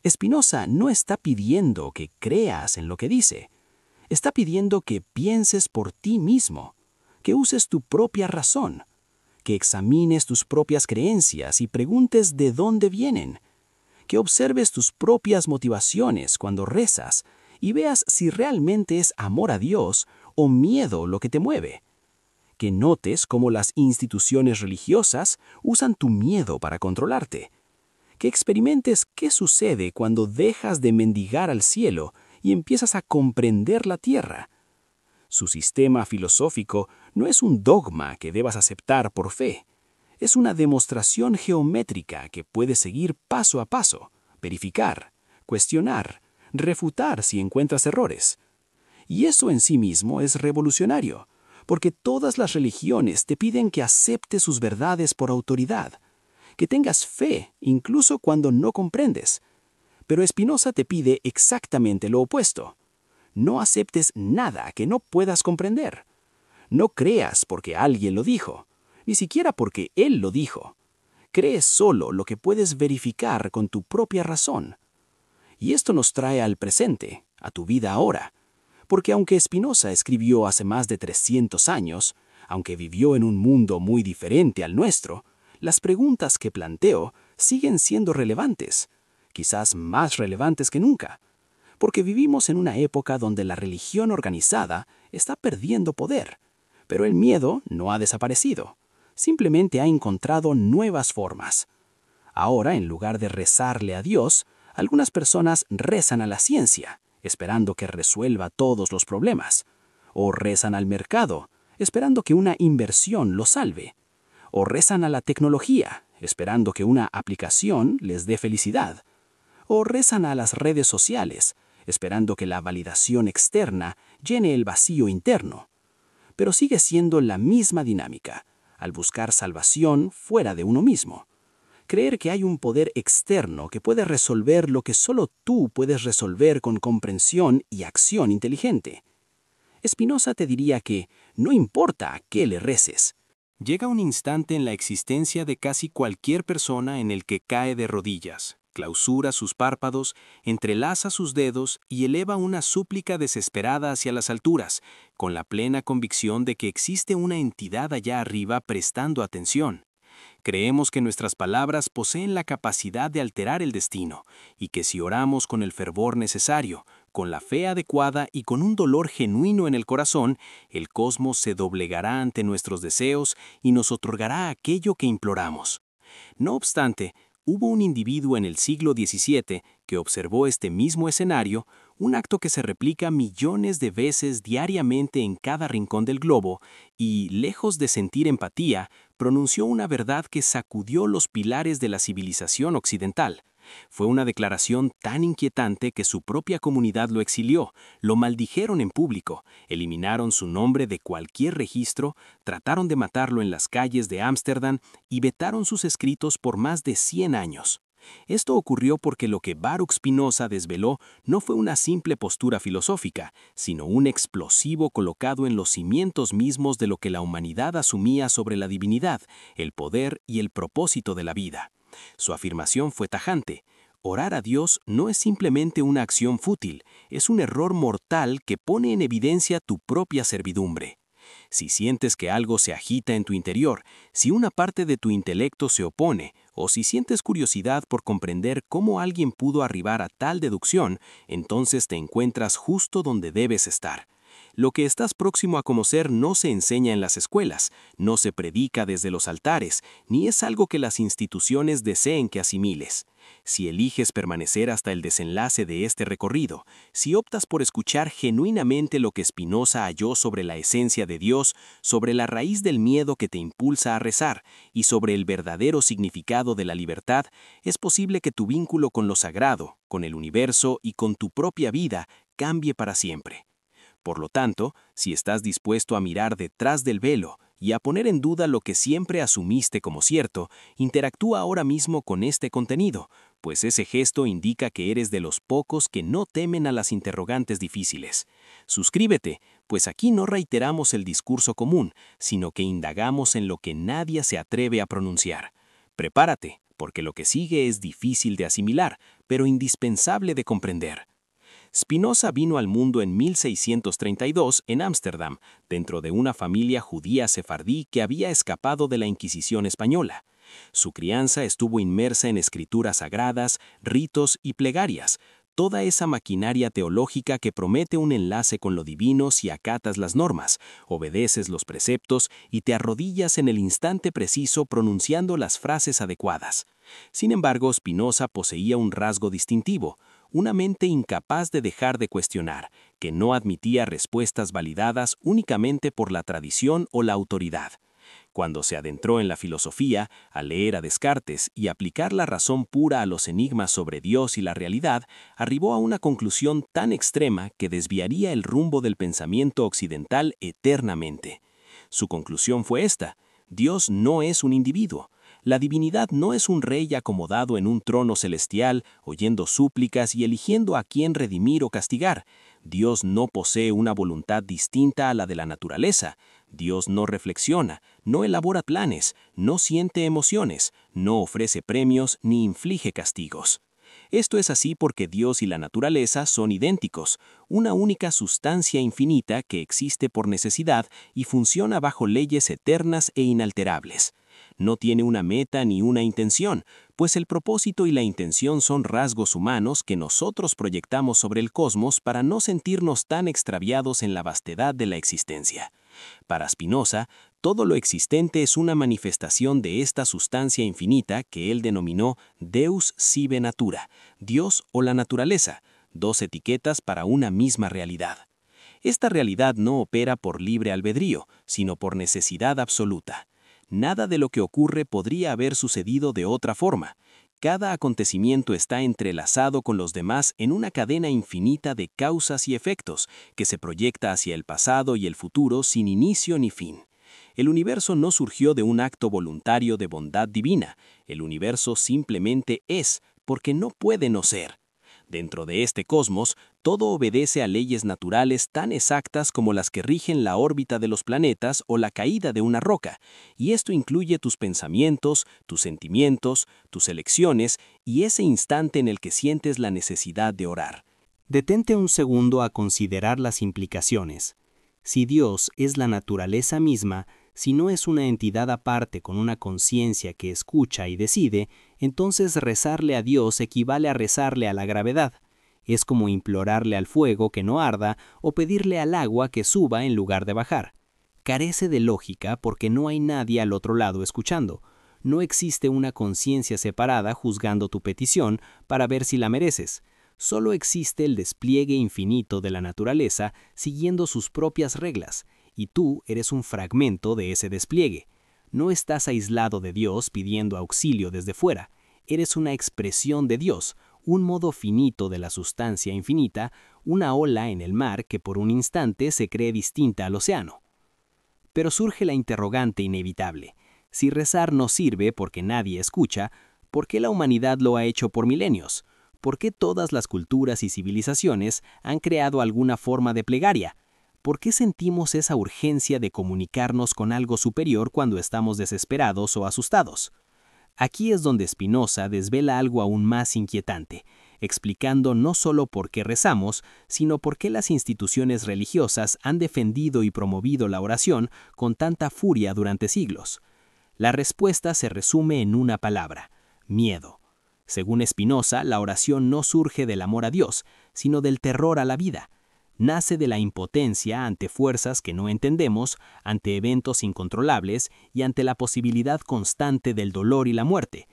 Spinoza no está pidiendo que creas en lo que dice. Está pidiendo que pienses por ti mismo, que uses tu propia razón, que examines tus propias creencias y preguntes de dónde vienen, que observes tus propias motivaciones cuando rezas y veas si realmente es amor a Dios o miedo lo que te mueve, que notes cómo las instituciones religiosas usan tu miedo para controlarte, que experimentes qué sucede cuando dejas de mendigar al cielo y empiezas a comprender la tierra. Su sistema filosófico no es un dogma que debas aceptar por fe. Es una demostración geométrica que puedes seguir paso a paso, verificar, cuestionar, refutar si encuentras errores. Y eso en sí mismo es revolucionario, porque todas las religiones te piden que aceptes sus verdades por autoridad, que tengas fe incluso cuando no comprendes. Pero Spinoza te pide exactamente lo opuesto. No aceptes nada que no puedas comprender. No creas porque alguien lo dijo, ni siquiera porque él lo dijo. Crees solo lo que puedes verificar con tu propia razón. Y esto nos trae al presente, a tu vida ahora. Porque aunque Spinoza escribió hace más de 300 años, aunque vivió en un mundo muy diferente al nuestro, las preguntas que planteo siguen siendo relevantes, quizás más relevantes que nunca, porque vivimos en una época donde la religión organizada está perdiendo poder, pero el miedo no ha desaparecido, simplemente ha encontrado nuevas formas. Ahora, en lugar de rezarle a Dios, algunas personas rezan a la ciencia, esperando que resuelva todos los problemas, o rezan al mercado, esperando que una inversión los salve, o rezan a la tecnología, esperando que una aplicación les dé felicidad, o rezan a las redes sociales, esperando que la validación externa llene el vacío interno. Pero sigue siendo la misma dinámica, al buscar salvación fuera de uno mismo. Creer que hay un poder externo que puede resolver lo que solo tú puedes resolver con comprensión y acción inteligente. Spinoza te diría que no importa a qué le reces. Llega un instante en la existencia de casi cualquier persona en el que cae de rodillas, clausura sus párpados, entrelaza sus dedos y eleva una súplica desesperada hacia las alturas, con la plena convicción de que existe una entidad allá arriba prestando atención. Creemos que nuestras palabras poseen la capacidad de alterar el destino, y que si oramos con el fervor necesario, con la fe adecuada y con un dolor genuino en el corazón, el cosmos se doblegará ante nuestros deseos y nos otorgará aquello que imploramos. No obstante, hubo un individuo en el siglo XVII que observó este mismo escenario, un acto que se replica millones de veces diariamente en cada rincón del globo, y, lejos de sentir empatía, pronunció una verdad que sacudió los pilares de la civilización occidental. Fue una declaración tan inquietante que su propia comunidad lo exilió, lo maldijeron en público, eliminaron su nombre de cualquier registro, trataron de matarlo en las calles de Ámsterdam y vetaron sus escritos por más de 100 años. Esto ocurrió porque lo que Baruch Spinoza desveló no fue una simple postura filosófica, sino un explosivo colocado en los cimientos mismos de lo que la humanidad asumía sobre la divinidad, el poder y el propósito de la vida. Su afirmación fue tajante: orar a Dios no es simplemente una acción fútil, es un error mortal que pone en evidencia tu propia servidumbre. Si sientes que algo se agita en tu interior, si una parte de tu intelecto se opone, o si sientes curiosidad por comprender cómo alguien pudo arribar a tal deducción, entonces te encuentras justo donde debes estar. Lo que estás próximo a conocer no se enseña en las escuelas, no se predica desde los altares, ni es algo que las instituciones deseen que asimiles. Si eliges permanecer hasta el desenlace de este recorrido, si optas por escuchar genuinamente lo que Spinoza halló sobre la esencia de Dios, sobre la raíz del miedo que te impulsa a rezar y sobre el verdadero significado de la libertad, es posible que tu vínculo con lo sagrado, con el universo y con tu propia vida cambie para siempre. Por lo tanto, si estás dispuesto a mirar detrás del velo y a poner en duda lo que siempre asumiste como cierto, interactúa ahora mismo con este contenido, pues ese gesto indica que eres de los pocos que no temen a las interrogantes difíciles. Suscríbete, pues aquí no reiteramos el discurso común, sino que indagamos en lo que nadie se atreve a pronunciar. Prepárate, porque lo que sigue es difícil de asimilar, pero indispensable de comprender. Spinoza vino al mundo en 1632 en Ámsterdam, dentro de una familia judía sefardí que había escapado de la Inquisición española. Su crianza estuvo inmersa en escrituras sagradas, ritos y plegarias, toda esa maquinaria teológica que promete un enlace con lo divino si acatas las normas, obedeces los preceptos y te arrodillas en el instante preciso pronunciando las frases adecuadas. Sin embargo, Spinoza poseía un rasgo distintivo: una mente incapaz de dejar de cuestionar, que no admitía respuestas validadas únicamente por la tradición o la autoridad. Cuando se adentró en la filosofía, a leer a Descartes y aplicar la razón pura a los enigmas sobre Dios y la realidad, arribó a una conclusión tan extrema que desviaría el rumbo del pensamiento occidental eternamente. Su conclusión fue esta: Dios no es un individuo. La divinidad no es un rey acomodado en un trono celestial, oyendo súplicas y eligiendo a quién redimir o castigar. Dios no posee una voluntad distinta a la de la naturaleza. Dios no reflexiona, no elabora planes, no siente emociones, no ofrece premios ni inflige castigos. Esto es así porque Dios y la naturaleza son idénticos, una única sustancia infinita que existe por necesidad y funciona bajo leyes eternas e inalterables. No tiene una meta ni una intención, pues el propósito y la intención son rasgos humanos que nosotros proyectamos sobre el cosmos para no sentirnos tan extraviados en la vastedad de la existencia. Para Spinoza, todo lo existente es una manifestación de esta sustancia infinita que él denominó Deus sive natura, Dios o la naturaleza, dos etiquetas para una misma realidad. Esta realidad no opera por libre albedrío, sino por necesidad absoluta. Nada de lo que ocurre podría haber sucedido de otra forma. Cada acontecimiento está entrelazado con los demás en una cadena infinita de causas y efectos que se proyecta hacia el pasado y el futuro sin inicio ni fin. El universo no surgió de un acto voluntario de bondad divina. El universo simplemente es, porque no puede no ser. Dentro de este cosmos, todo obedece a leyes naturales tan exactas como las que rigen la órbita de los planetas o la caída de una roca, y esto incluye tus pensamientos, tus sentimientos, tus elecciones y ese instante en el que sientes la necesidad de orar. Detente un segundo a considerar las implicaciones. Si Dios es la naturaleza misma, si no es una entidad aparte con una conciencia que escucha y decide, entonces rezarle a Dios equivale a rezarle a la gravedad. Es como implorarle al fuego que no arda o pedirle al agua que suba en lugar de bajar. Carece de lógica porque no hay nadie al otro lado escuchando. No existe una conciencia separada juzgando tu petición para ver si la mereces. Solo existe el despliegue infinito de la naturaleza siguiendo sus propias reglas, y tú eres un fragmento de ese despliegue. No estás aislado de Dios pidiendo auxilio desde fuera. Eres una expresión de Dios, un modo finito de la sustancia infinita, una ola en el mar que por un instante se cree distinta al océano. Pero surge la interrogante inevitable. Si rezar no sirve porque nadie escucha, ¿por qué la humanidad lo ha hecho por milenios? ¿Por qué todas las culturas y civilizaciones han creado alguna forma de plegaria? ¿Por qué sentimos esa urgencia de comunicarnos con algo superior cuando estamos desesperados o asustados? Aquí es donde Spinoza desvela algo aún más inquietante, explicando no solo por qué rezamos, sino por qué las instituciones religiosas han defendido y promovido la oración con tanta furia durante siglos. La respuesta se resume en una palabra: miedo. Según Spinoza, la oración no surge del amor a Dios, sino del terror a la vida. Nace de la impotencia ante fuerzas que no entendemos, ante eventos incontrolables y ante la posibilidad constante del dolor y la muerte.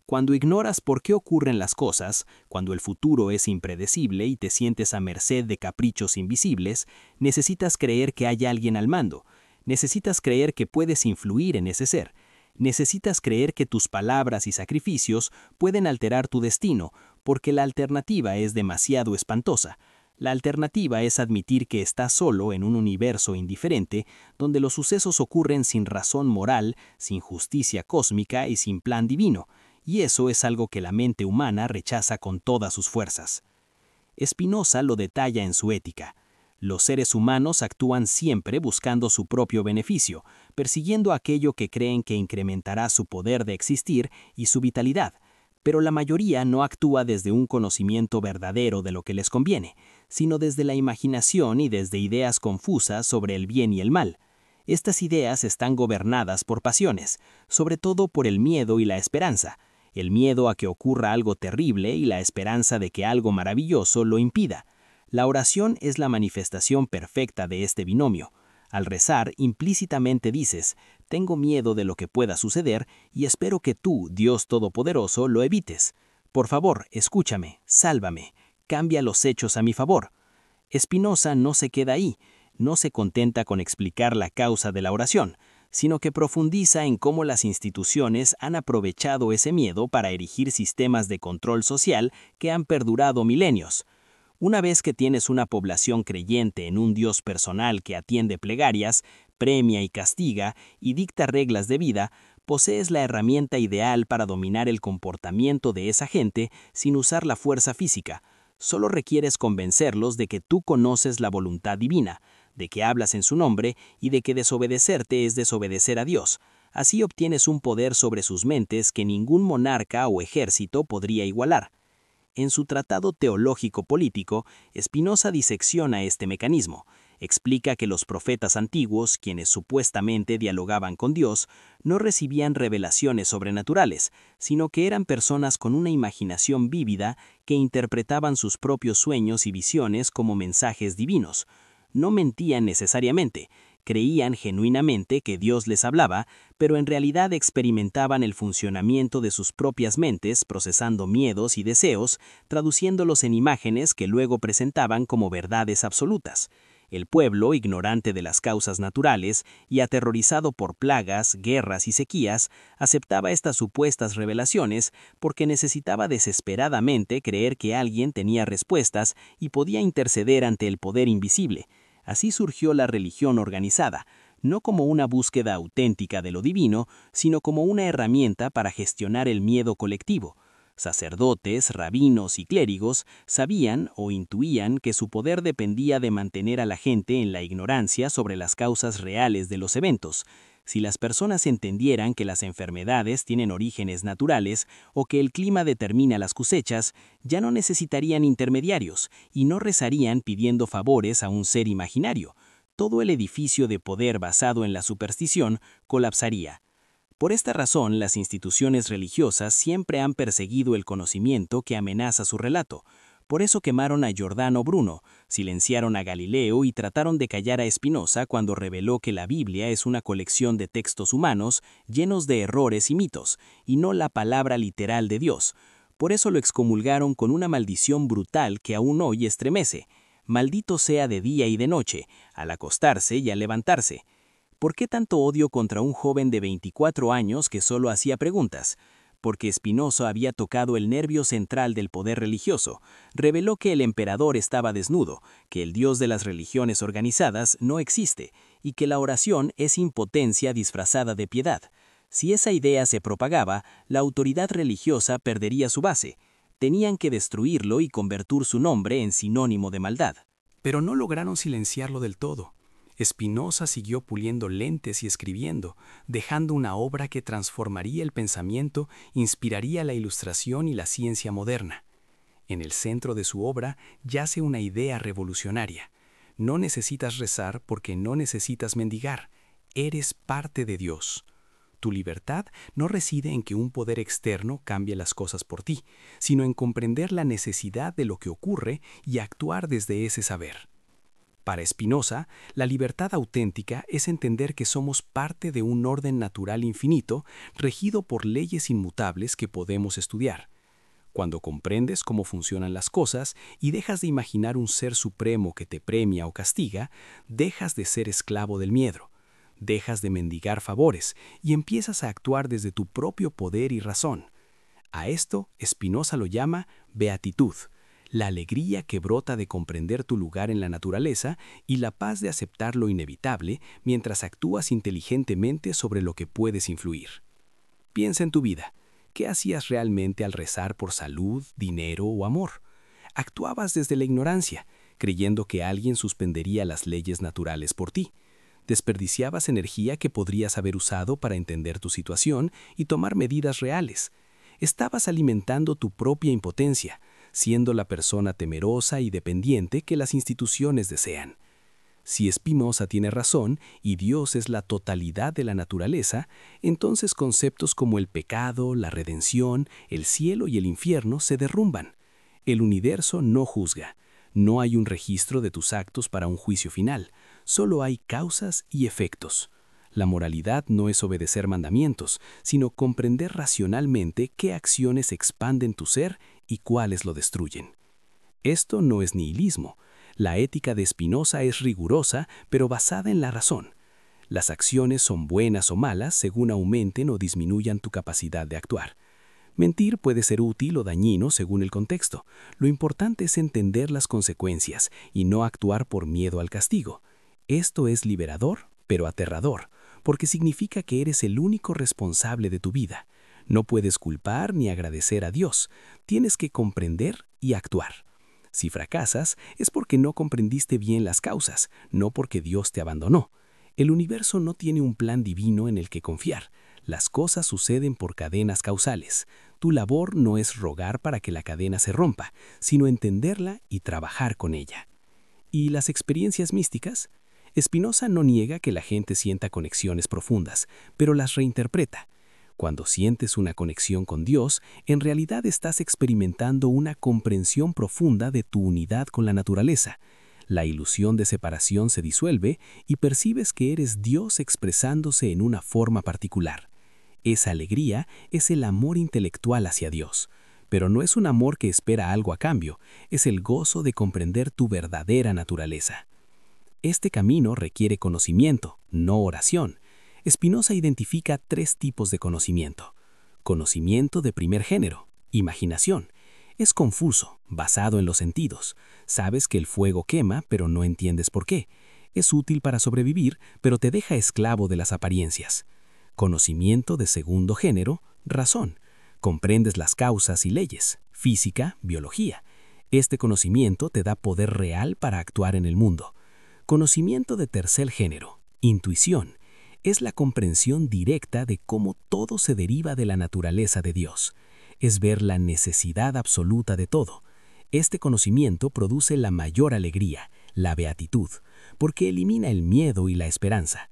Cuando ignoras por qué ocurren las cosas, cuando el futuro es impredecible y te sientes a merced de caprichos invisibles, necesitas creer que hay alguien al mando. Necesitas creer que puedes influir en ese ser. Necesitas creer que tus palabras y sacrificios pueden alterar tu destino, porque la alternativa es demasiado espantosa. La alternativa es admitir que estás solo en un universo indiferente, donde los sucesos ocurren sin razón moral, sin justicia cósmica y sin plan divino, y eso es algo que la mente humana rechaza con todas sus fuerzas. Spinoza lo detalla en su Ética. Los seres humanos actúan siempre buscando su propio beneficio, persiguiendo aquello que creen que incrementará su poder de existir y su vitalidad, pero la mayoría no actúa desde un conocimiento verdadero de lo que les conviene, sino desde la imaginación y desde ideas confusas sobre el bien y el mal. Estas ideas están gobernadas por pasiones, sobre todo por el miedo y la esperanza, el miedo a que ocurra algo terrible y la esperanza de que algo maravilloso lo impida. La oración es la manifestación perfecta de este binomio. Al rezar, implícitamente dices: tengo miedo de lo que pueda suceder y espero que tú, Dios Todopoderoso, lo evites. Por favor, escúchame, sálvame, cambia los hechos a mi favor. Spinoza no se queda ahí, no se contenta con explicar la causa de la oración, sino que profundiza en cómo las instituciones han aprovechado ese miedo para erigir sistemas de control social que han perdurado milenios. Una vez que tienes una población creyente en un Dios personal que atiende plegarias, premia y castiga y dicta reglas de vida, posees la herramienta ideal para dominar el comportamiento de esa gente sin usar la fuerza física. Solo requieres convencerlos de que tú conoces la voluntad divina, de que hablas en su nombre y de que desobedecerte es desobedecer a Dios. Así obtienes un poder sobre sus mentes que ningún monarca o ejército podría igualar. En su tratado teológico-político, Spinoza disecciona este mecanismo. Explica que los profetas antiguos, quienes supuestamente dialogaban con Dios, no recibían revelaciones sobrenaturales, sino que eran personas con una imaginación vívida que interpretaban sus propios sueños y visiones como mensajes divinos. No mentían necesariamente, creían genuinamente que Dios les hablaba, pero en realidad experimentaban el funcionamiento de sus propias mentes, procesando miedos y deseos, traduciéndolos en imágenes que luego presentaban como verdades absolutas. El pueblo, ignorante de las causas naturales y aterrorizado por plagas, guerras y sequías, aceptaba estas supuestas revelaciones porque necesitaba desesperadamente creer que alguien tenía respuestas y podía interceder ante el poder invisible. Así surgió la religión organizada, no como una búsqueda auténtica de lo divino, sino como una herramienta para gestionar el miedo colectivo. Sacerdotes, rabinos y clérigos sabían o intuían que su poder dependía de mantener a la gente en la ignorancia sobre las causas reales de los eventos. Si las personas entendieran que las enfermedades tienen orígenes naturales o que el clima determina las cosechas, ya no necesitarían intermediarios y no rezarían pidiendo favores a un ser imaginario. Todo el edificio de poder basado en la superstición colapsaría. Por esta razón, las instituciones religiosas siempre han perseguido el conocimiento que amenaza su relato. Por eso quemaron a Giordano Bruno, silenciaron a Galileo y trataron de callar a Spinoza cuando reveló que la Biblia es una colección de textos humanos llenos de errores y mitos, y no la palabra literal de Dios. Por eso lo excomulgaron con una maldición brutal que aún hoy estremece. Maldito sea de día y de noche, al acostarse y al levantarse. ¿Por qué tanto odio contra un joven de 24 años que solo hacía preguntas? Porque Spinoza había tocado el nervio central del poder religioso, reveló que el emperador estaba desnudo, que el Dios de las religiones organizadas no existe, y que la oración es impotencia disfrazada de piedad. Si esa idea se propagaba, la autoridad religiosa perdería su base. Tenían que destruirlo y convertir su nombre en sinónimo de maldad. Pero no lograron silenciarlo del todo. Spinoza siguió puliendo lentes y escribiendo, dejando una obra que transformaría el pensamiento, inspiraría la ilustración y la ciencia moderna. En el centro de su obra yace una idea revolucionaria. No necesitas rezar porque no necesitas mendigar. Eres parte de Dios. Tu libertad no reside en que un poder externo cambie las cosas por ti, sino en comprender la necesidad de lo que ocurre y actuar desde ese saber. Para Spinoza, la libertad auténtica es entender que somos parte de un orden natural infinito, regido por leyes inmutables que podemos estudiar. Cuando comprendes cómo funcionan las cosas y dejas de imaginar un ser supremo que te premia o castiga, dejas de ser esclavo del miedo, dejas de mendigar favores y empiezas a actuar desde tu propio poder y razón. A esto Spinoza lo llama beatitud, la alegría que brota de comprender tu lugar en la naturaleza y la paz de aceptar lo inevitable mientras actúas inteligentemente sobre lo que puedes influir. Piensa en tu vida. ¿Qué hacías realmente al rezar por salud, dinero o amor? Actuabas desde la ignorancia, creyendo que alguien suspendería las leyes naturales por ti. Desperdiciabas energía que podrías haber usado para entender tu situación y tomar medidas reales. Estabas alimentando tu propia impotencia, siendo la persona temerosa y dependiente que las instituciones desean. Si Spinoza tiene razón y Dios es la totalidad de la naturaleza, entonces conceptos como el pecado, la redención, el cielo y el infierno se derrumban. El universo no juzga. No hay un registro de tus actos para un juicio final. Solo hay causas y efectos. La moralidad no es obedecer mandamientos, sino comprender racionalmente qué acciones expanden tu ser y cuáles lo destruyen. Esto no es nihilismo. La ética de Spinoza es rigurosa, pero basada en la razón. Las acciones son buenas o malas según aumenten o disminuyan tu capacidad de actuar. Mentir puede ser útil o dañino según el contexto. Lo importante es entender las consecuencias y no actuar por miedo al castigo. Esto es liberador, pero aterrador, porque significa que eres el único responsable de tu vida. No puedes culpar ni agradecer a Dios. Tienes que comprender y actuar. Si fracasas, es porque no comprendiste bien las causas, no porque Dios te abandonó. El universo no tiene un plan divino en el que confiar. Las cosas suceden por cadenas causales. Tu labor no es rogar para que la cadena se rompa, sino entenderla y trabajar con ella. ¿Y las experiencias místicas? Spinoza no niega que la gente sienta conexiones profundas, pero las reinterpreta. Cuando sientes una conexión con Dios, en realidad estás experimentando una comprensión profunda de tu unidad con la naturaleza. La ilusión de separación se disuelve y percibes que eres Dios expresándose en una forma particular. Esa alegría es el amor intelectual hacia Dios, pero no es un amor que espera algo a cambio, es el gozo de comprender tu verdadera naturaleza. Este camino requiere conocimiento, no oración. Spinoza identifica 3 tipos de conocimiento. Conocimiento de primer género, imaginación. Es confuso, basado en los sentidos. Sabes que el fuego quema, pero no entiendes por qué. Es útil para sobrevivir, pero te deja esclavo de las apariencias. Conocimiento de segundo género, razón. Comprendes las causas y leyes, física, biología. Este conocimiento te da poder real para actuar en el mundo. Conocimiento de tercer género, intuición. Es la comprensión directa de cómo todo se deriva de la naturaleza de Dios. Es ver la necesidad absoluta de todo. Este conocimiento produce la mayor alegría, la beatitud, porque elimina el miedo y la esperanza.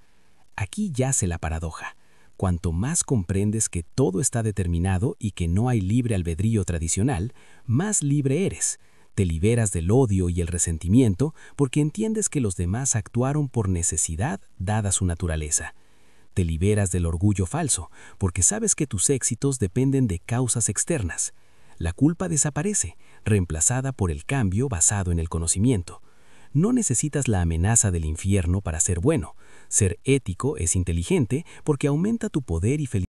Aquí yace la paradoja. Cuanto más comprendes que todo está determinado y que no hay libre albedrío tradicional, más libre eres. Te liberas del odio y el resentimiento porque entiendes que los demás actuaron por necesidad dada su naturaleza. Te liberas del orgullo falso porque sabes que tus éxitos dependen de causas externas. La culpa desaparece, reemplazada por el cambio basado en el conocimiento. No necesitas la amenaza del infierno para ser bueno. Ser ético es inteligente porque aumenta tu poder y felicidad.